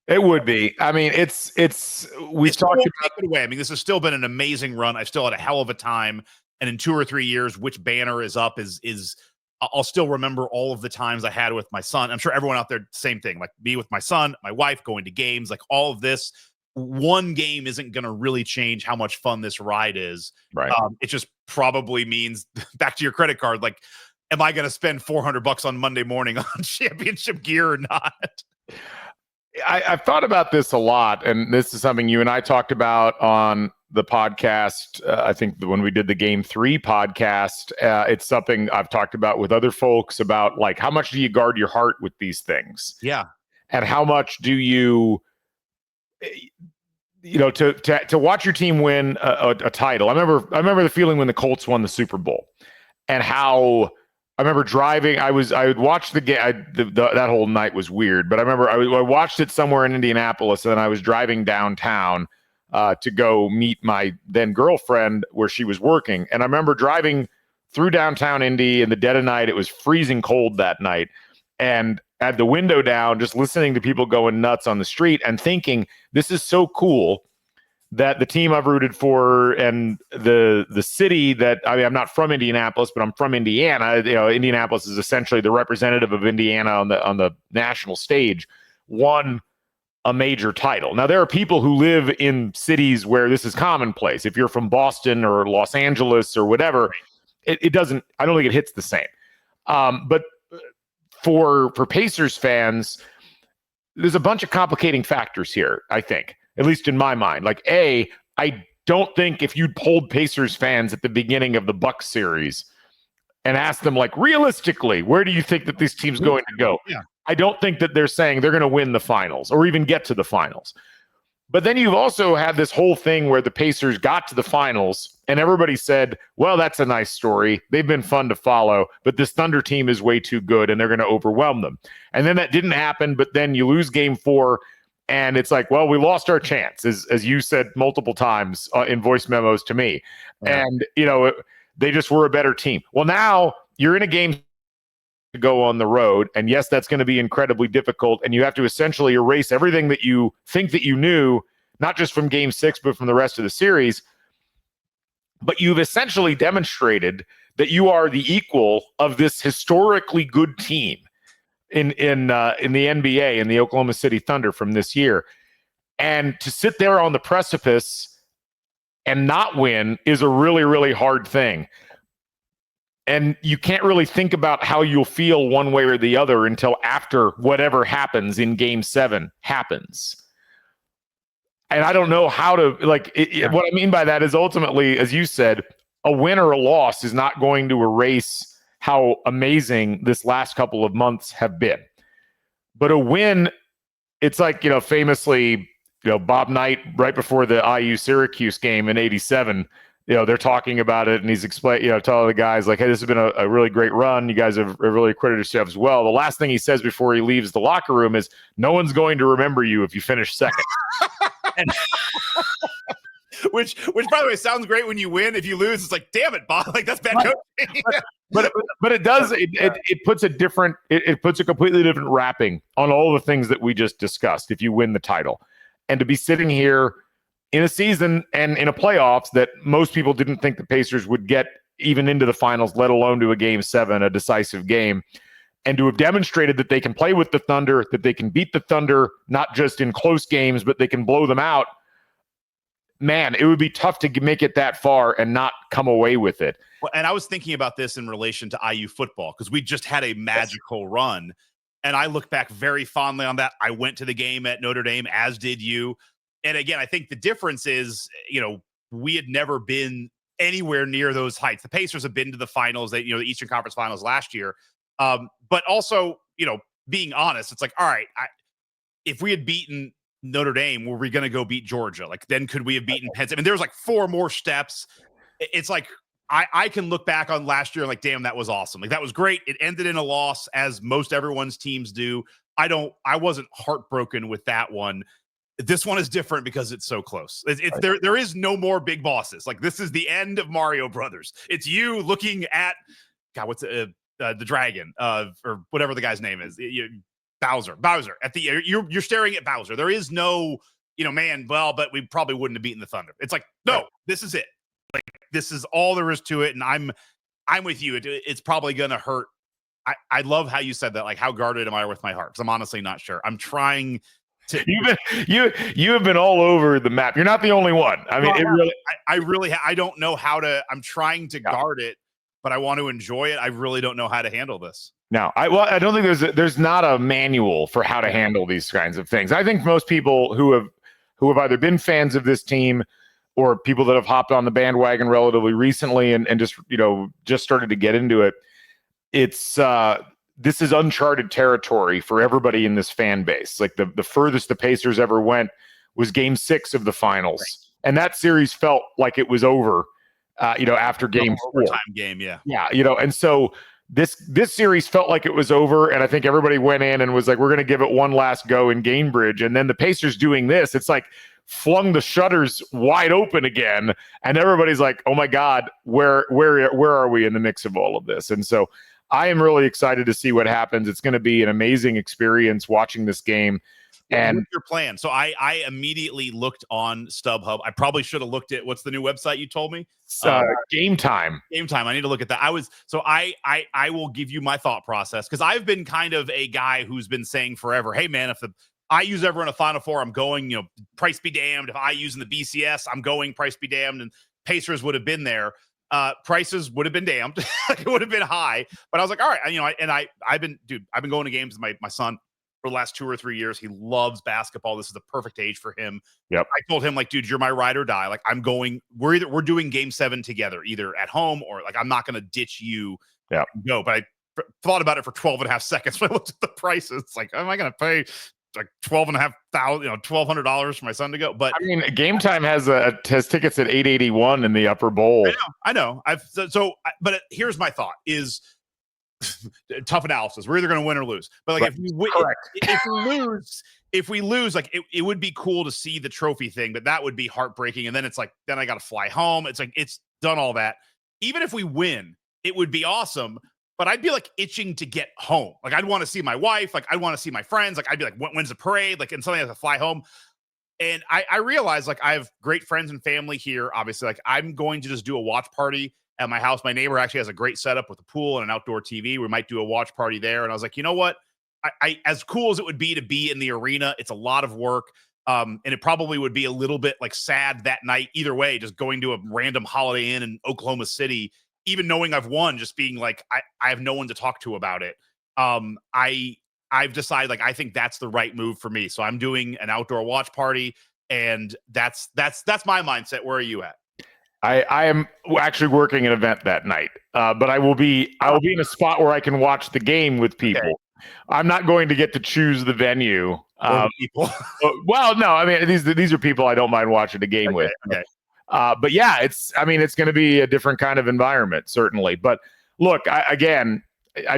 It would be. I mean, we've talked about it away. I mean, this has still been an amazing run. I've still had a hell of a time. And in 2 or 3 years, which banner is up is I'll still remember all of the times I had with my son. I'm sure everyone out there, same thing, like me with my son, my wife, going to games, like all of this. One game isn't going to really change how much fun this ride is. Right. It just probably means, back to your credit card, like, am I going to spend $400 on Monday morning on championship gear or not? I've thought about this a lot, and this is something you and I talked about on the podcast. I think when we did the Game 3 podcast, it's something I've talked about with other folks about, like, how much do you guard your heart with these things? Yeah. And how much do you to watch your team win a title? I remember the feeling when the Colts won the Super Bowl, and how I remember driving. I would watch the game. That whole night was weird, but I remember I watched it somewhere in Indianapolis, and then I was driving downtown to go meet my then girlfriend where she was working. And I remember driving through downtown Indy in the dead of night. It was freezing cold that night, and had the window down, just listening to people going nuts on the street and thinking, this is so cool that the team I've rooted for and the city that, I mean, I'm not from Indianapolis, but I'm from Indiana. Indianapolis is essentially the representative of Indiana on the national stage, won a major title. Now, there are people who live in cities where this is commonplace. If you're from Boston or Los Angeles or whatever, it doesn't, I don't think it hits the same. But for Pacers fans, there's a bunch of complicating factors here, I think. At least in my mind. Like, I don't think if you'd polled Pacers fans at the beginning of the Bucks series and asked them, like, realistically, where do you think that this team's going to go? Yeah. I don't think that they're saying they're going to win the finals or even get to the finals. But then you've also had this whole thing where the Pacers got to the finals and everybody said, well, that's a nice story. They've been fun to follow, but this Thunder team is way too good and they're going to overwhelm them. And then that didn't happen, but then you lose game 4. And it's like, well, we lost our chance, as you said multiple times in voice memos to me. Yeah. And, they just were a better team. Well, now you're in a game to go on the road. And yes, that's going to be incredibly difficult. And you have to essentially erase everything that you think that you knew, not just from game 6, but from the rest of the series. But you've essentially demonstrated that you are the equal of this historically good team in the NBA, in the Oklahoma City Thunder from this year. And to sit there on the precipice and not win is a really, really hard thing. And you can't really think about how you'll feel one way or the other until after whatever happens in game 7 happens. And I don't know how to, what I mean by that is ultimately, as you said, a win or a loss is not going to erase how amazing this last couple of months have been. But a win, it's like, famously, Bob Knight, right before the IU Syracuse game in '87, they're talking about it, and he's telling the guys like, hey, this has been a really great run. You guys have really acquitted yourselves well. The last thing he says before he leaves the locker room is, no one's going to remember you if you finish second. And which by the way sounds great when you win. If you lose, it's like, damn it, Bob, like that's bad coaching. but it does it puts a completely different wrapping on all the things that we just discussed if you win the title. And to be sitting here in a season and in a playoffs that most people didn't think the Pacers would get even into the finals, let alone to a game 7, a decisive game, and to have demonstrated that they can play with the Thunder, that they can beat the Thunder, not just in close games, but they can blow them out. Man, it would be tough to make it that far and not come away with it. Well, and I was thinking about this in relation to IU football, because we just had a magical run. And I look back very fondly on that. I went to the game at Notre Dame, as did you. And again, I think the difference is, we had never been anywhere near those heights. The Pacers have been to the finals, the Eastern Conference Finals last year. But also, being honest, it's like, all right, if we had beaten Notre Dame, were we going to go beat Georgia? Like, then could we have beaten Penn State? I mean, there was like 4 more steps. It's like, I can look back on last year and like, damn, that was awesome. Like, that was great. It ended in a loss, as most everyone's teams do. I wasn't heartbroken with that one. This one is different because it's so close. There is no more big bosses. Like, this is the end of Mario Brothers. It's you looking at, God, what's the dragon, or whatever the guy's name is. Bowser. At the you're staring at Bowser. There is no, but we probably wouldn't have beaten the Thunder. It's like, no, This is it. Like, this is all there is to it. And I'm with you. It's probably gonna hurt. I love how you said that. Like, how guarded am I with my heart? Because I'm honestly not sure. I'm trying to. You have been all over the map. You're not the only one. I mean, I don't know how to. I'm trying to guard it, but I want to enjoy it. I really don't know how to handle this. No, I don't think there's not a manual for how to handle these kinds of things. I think most people who have either been fans of this team or people that have hopped on the bandwagon relatively recently and just started to get into it, it's this is uncharted territory for everybody in this fan base. Like, the furthest the Pacers ever went was Game 6 of the finals, right. And that series felt like it was over. After Game 4, overtime game, yeah, and so. This series felt like it was over, and I think everybody went in and was like, we're going to give it one last go in Gainbridge. And then the Pacers doing this, it's like flung the shutters wide open again, and everybody's like, oh my God, where are we in the mix of all of this? And so I am really excited to see what happens. It's going to be an amazing experience watching this game. And what's your plan? So I immediately looked on StubHub. I probably should have looked at, what's the new website you told me? Game Time. Game Time. I need to look at that. I will give you my thought process, because I've been kind of a guy who's been saying forever, hey man, if the IU's ever in a Final Four, I'm going, price be damned. If IU's in the BCS, I'm going, price be damned. And Pacers would have been there. Prices would have been damned. It would have been high. But I was like, all right, I've been going to games with my son for the last 2 or 3 years. He loves basketball. This is the perfect age for him. Yep. I told him, like, dude, you're my ride or die. Like, we're doing Game 7 together, either at home or, like, I'm not going to ditch you. Yeah. Go. But I thought about it for 12 and a half seconds when I looked at the prices. It's like, am I going to pay like $1,200 for my son to go? But I mean, Game Time has tickets at $881 in the upper bowl. I know. But here's my thought is, tough analysis. We're either going to win or lose. But like, if we lose, like, it would be cool to see the trophy thing, but that would be heartbreaking. And then it's like, then I got to fly home. It's like, it's done all that. Even if we win, it would be awesome. But I'd be like itching to get home. Like, I'd want to see my wife. Like, I'd want to see my friends. Like, I'd be like, when's the parade? Like, and suddenly I have to fly home. And I realized, like, I have great friends and family here. Obviously, like, I'm going to just do a watch party at my house. My neighbor actually has a great setup with a pool and an outdoor TV. We might do a watch party there. And I was like, you know what? I as cool as it would be to be in the arena, it's a lot of work. And it probably would be a little bit like sad that night. Either way, just going to a random Holiday Inn in Oklahoma City, even knowing I've won, just being like, I have no one to talk to about it. I've decided, like, I think that's the right move for me. So I'm doing an outdoor watch party, and that's my mindset. Where are you at? I am actually working an event that night, but I will be in a spot where I can watch the game with people. I'm not going to get to choose the venue. Or the people. Well, no, I mean these are people I don't mind watching a game with. Okay. But yeah, it's going to be a different kind of environment, certainly. But look, I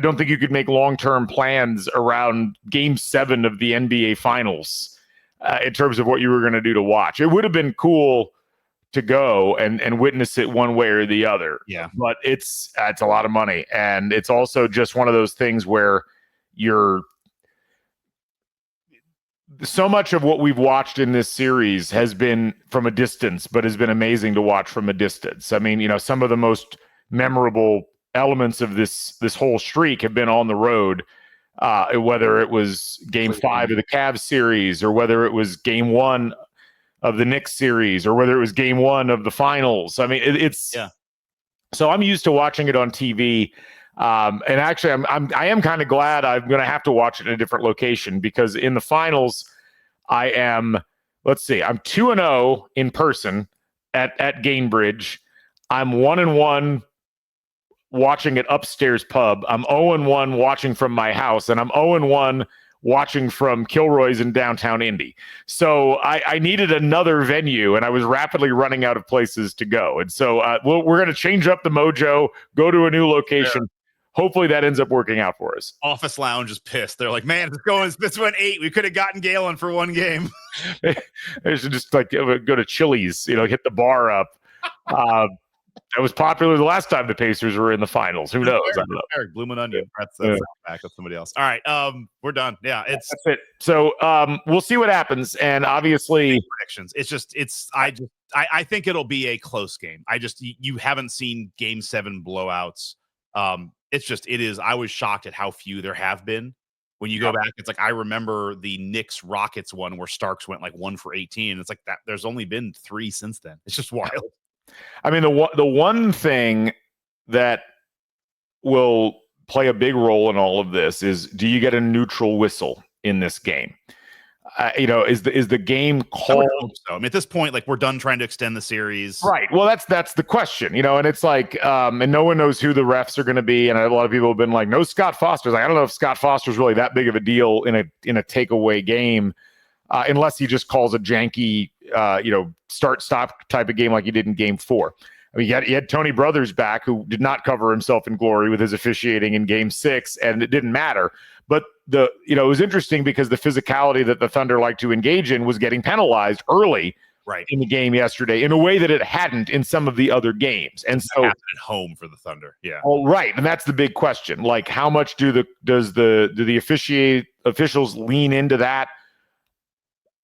don't think you could make long-term plans around Game 7 of the NBA Finals in terms of what you were going to do to watch. It would have been cool to go and witness it one way or the other. Yeah. But it's a lot of money, and it's also just one of those things where so much of what we've watched in this series has been from a distance, but has been amazing to watch from a distance. I mean, some of the most memorable elements of this whole streak have been on the road, whether it was Game 5 of the Cavs series, or whether it was Game 1 of the Knicks series, or whether it was Game 1 of the finals. I mean, it's So I'm used to watching it on TV. And actually, I am kind of glad I'm going to have to watch it in a different location, because in the finals, I am, I'm 2-0 in person at Gainbridge. I'm 1-1 watching at upstairs pub. I'm 0-1 watching from my house, and I'm 0-1 watching from Kilroy's in downtown Indy. So I needed another venue, and I was rapidly running out of places to go. And so we're going to change up the mojo, go to a new location. Yeah. Hopefully that ends up working out for us. Office Lounge is pissed. They're like, man, this went 8. We could have gotten Galen for one game. They should just go to Chili's, hit the bar up. That was popular the last time the Pacers were in the finals. Who knows? I don't know. Eric, Bloomin' Onion. That's back. That's somebody else. All right. We're done. Yeah, that's it. So we'll see what happens. And obviously predictions. I think it'll be a close game. You haven't seen Game 7 blowouts. It is. I was shocked at how few there have been. When you go back, it's like I remember the Knicks Rockets one where Starks went like 1 for 18. It's like that. There's only been 3 since then. It's just wild. I mean, the one thing that will play a big role in all of this is, do you get a neutral whistle in this game? Is the game called? So. I mean, at this point, like, we're done trying to extend the series, right? Well, that's the question, and it's like, and no one knows who the refs are going to be, and a lot of people have been like, no, Scott Foster's. Like, I don't know if Scott Foster's really that big of a deal in a takeaway game, unless he just calls a janky, start-stop type of game like he did in Game 4. I mean, he had Tony Brothers back, who did not cover himself in glory with his officiating in Game 6, and it didn't matter. But it was interesting because the physicality that the Thunder like to engage in was getting penalized early in the game yesterday in a way that it hadn't in some of the other games. And so at home for the Thunder. Yeah. Well, right. And that's the big question. Like, how much do the officials lean into that?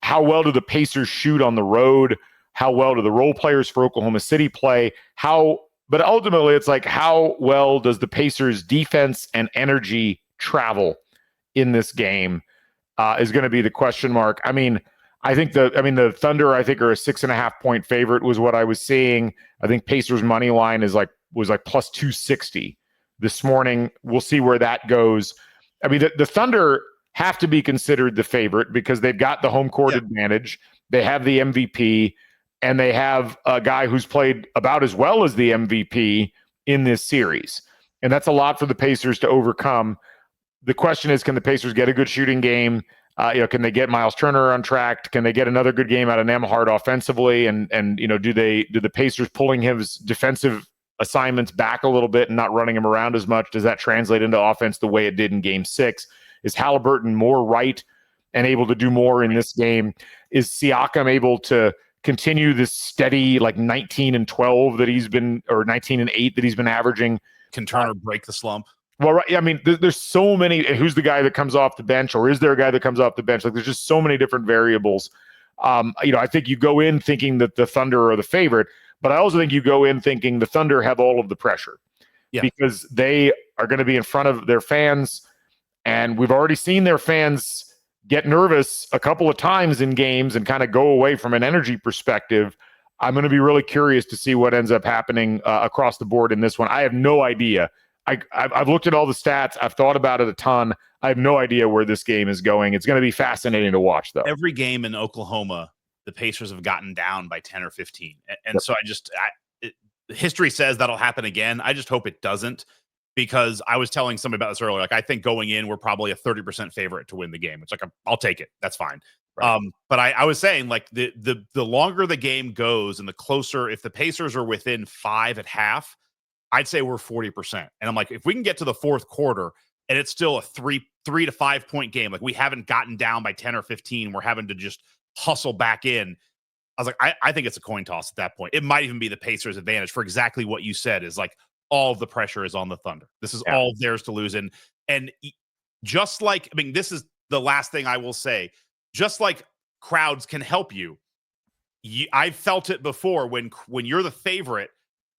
How well do the Pacers shoot on the road? How well do the role players for Oklahoma City play? But ultimately, it's like, how well does the Pacers' defense and energy travel in this game is going to be the question mark. I mean, the Thunder, I think, are a 6.5 point favorite was what I was seeing. I think Pacers money line was like plus 260 this morning. We'll see where that goes. I mean, the Thunder have to be considered the favorite because they've got the home court advantage. They have the MVP, and they have a guy who's played about as well as the MVP in this series. And that's a lot for the Pacers to overcome. The question is, can the Pacers get a good shooting game? Can they get Miles Turner on track? Can they get another good game out of Nembhard offensively? And do the Pacers pulling his defensive assignments back a little bit and not running him around as much? Does that translate into offense the way it did in Game 6? Is Halliburton more right and able to do more in this game? Is Siakam able to continue this steady 19 and 12 that he's been, or 19 and 8 that he's been averaging? Can Turner break the slump? Well, right. I mean, there's so many. Who's the guy that comes off the bench, or is there a guy that comes off the bench? Like, there's just so many different variables. I think you go in thinking that the Thunder are the favorite, but I also think you go in thinking the Thunder have all of the pressure because they are going to be in front of their fans, and we've already seen their fans get nervous a couple of times in games and kind of go away from an energy perspective. I'm going to be really curious to see what ends up happening across the board in this one. I have no idea. I've looked at all the stats. I've thought about it a ton. I have no idea where this game is going. It's going to be fascinating to watch, though. Every game in Oklahoma, the Pacers have gotten down by 10 or 15. And so history says that'll happen again. I just hope it doesn't, because I was telling somebody about this earlier. Like, I think going in, we're probably a 30% favorite to win the game. It's like, I'll take it. That's fine. Right. But I was saying, like, the longer the game goes and the closer, if the Pacers are within 5 at half, I'd say we're 40%. And I'm like, if we can get to the fourth quarter and it's still a 3 to 5 point game, like we haven't gotten down by 10 or 15, we're having to just hustle back in. I was like, I think it's a coin toss at that point. It might even be the Pacers' advantage for exactly what you said, is like all of the pressure is on the Thunder. This is all theirs to lose. And just like, I mean, this is the last thing I will say, just like crowds can help you. I've felt it before when you're the favorite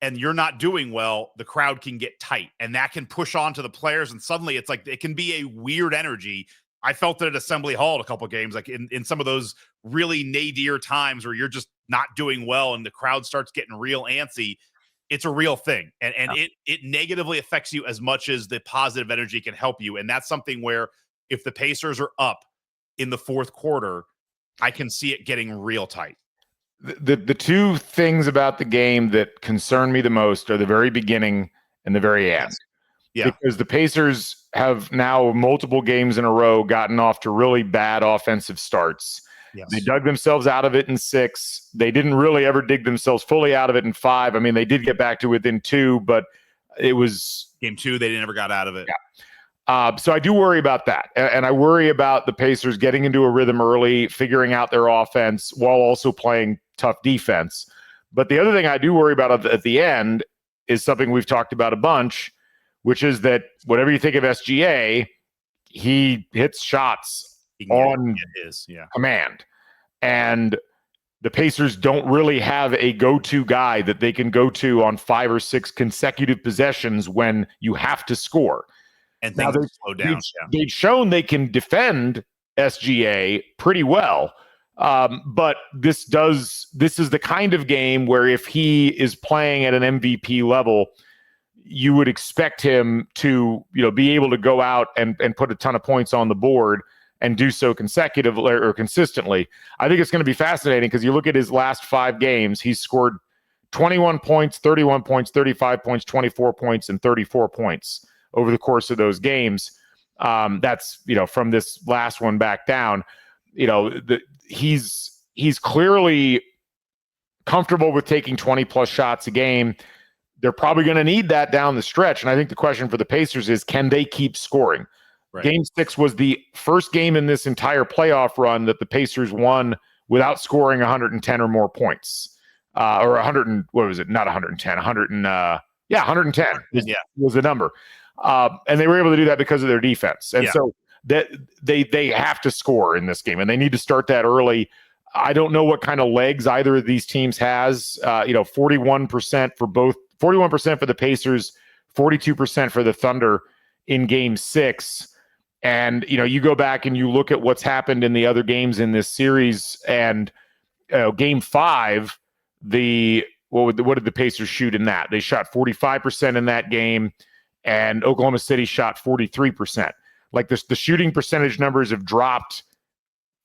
and you're not doing well, the crowd can get tight and that can push on to the players. And suddenly it's like, it can be a weird energy. I felt it at Assembly Hall in a couple of games, like in some of those really nadir times where you're just not doing well and the crowd starts getting real antsy. It's a real thing. And it negatively affects you as much as the positive energy can help you. And that's something where if the Pacers are up in the fourth quarter, I can see it getting real tight. The two things about the game that concern me the most are the very beginning and the very end. Yeah. Because the Pacers have now multiple games in a row gotten off to really bad offensive starts. Yes. They dug themselves out of it in 6. They didn't really ever dig themselves fully out of it in 5. I mean, they did get back to within 2, but it was game 2. They never got out of it. Yeah. So I do worry about that. And I worry about the Pacers getting into a rhythm early, figuring out their offense while also playing tough defense. But the other thing I do worry about at the end is something we've talked about a bunch, which is that whatever you think of SGA, he hits shots on command. And the Pacers don't really have a go-to guy that they can go to on 5 or 6 consecutive possessions when you have to score. And things slow down. They've shown they can defend SGA pretty well. But this is the kind of game where if he is playing at an MVP level, you would expect him to, be able to go out and put a ton of points on the board and do so consecutively or consistently. I think it's going to be fascinating because you look at his last 5 games, he's scored 21 points, 31 points, 35 points, 24 points, and 34 points over the course of those games. That's, from this last one back down, he's clearly comfortable with taking 20 plus shots a game. They're probably going to need that down the stretch. And I think the question for the Pacers is, can they keep scoring? Right. Game 6 was the first game in this entire playoff run that the Pacers won without scoring 110 or more points. Or 100 and, what was it? Not 110, 100 and, 110 was the number. And they were able to do that because of their defense. And so that they have to score in this game, and they need to start that early. I don't know what kind of legs either of these teams has. 41% for both, 41% for the Pacers, 42% for the Thunder in game 6. And, you go back and you look at what's happened in the other games in this series, and game 5, what did the Pacers shoot in that? They shot 45% in that game, and Oklahoma City shot 43%. Like the shooting percentage numbers have dropped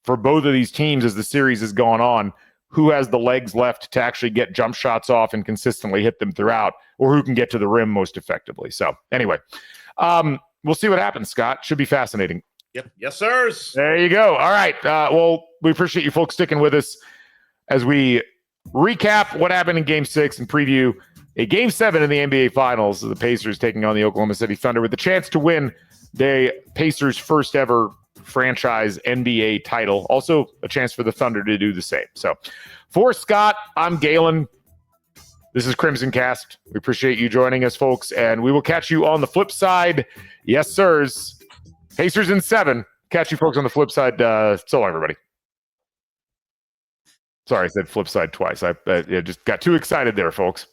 for both of these teams as the series has gone on. Who has the legs left to actually get jump shots off and consistently hit them throughout, or who can get to the rim most effectively? So anyway, we'll see what happens, Scott. Should be fascinating. Yep. Yes, sirs. There you go. All right. Well, we appreciate you folks sticking with us as we recap what happened in game 6 and preview a game 7 in the NBA Finals. The Pacers taking on the Oklahoma City Thunder with the chance to win the Pacers' first ever franchise NBA title. Also a chance for the Thunder to do the same. So for Scott, I'm Galen. This is Crimson Cast. We appreciate you joining us, folks, and we will catch you on the flip side. Yes, sirs. Pacers in 7. Catch you folks on the flip side. So long, everybody. Sorry, I said flip side twice. I just got too excited there, folks.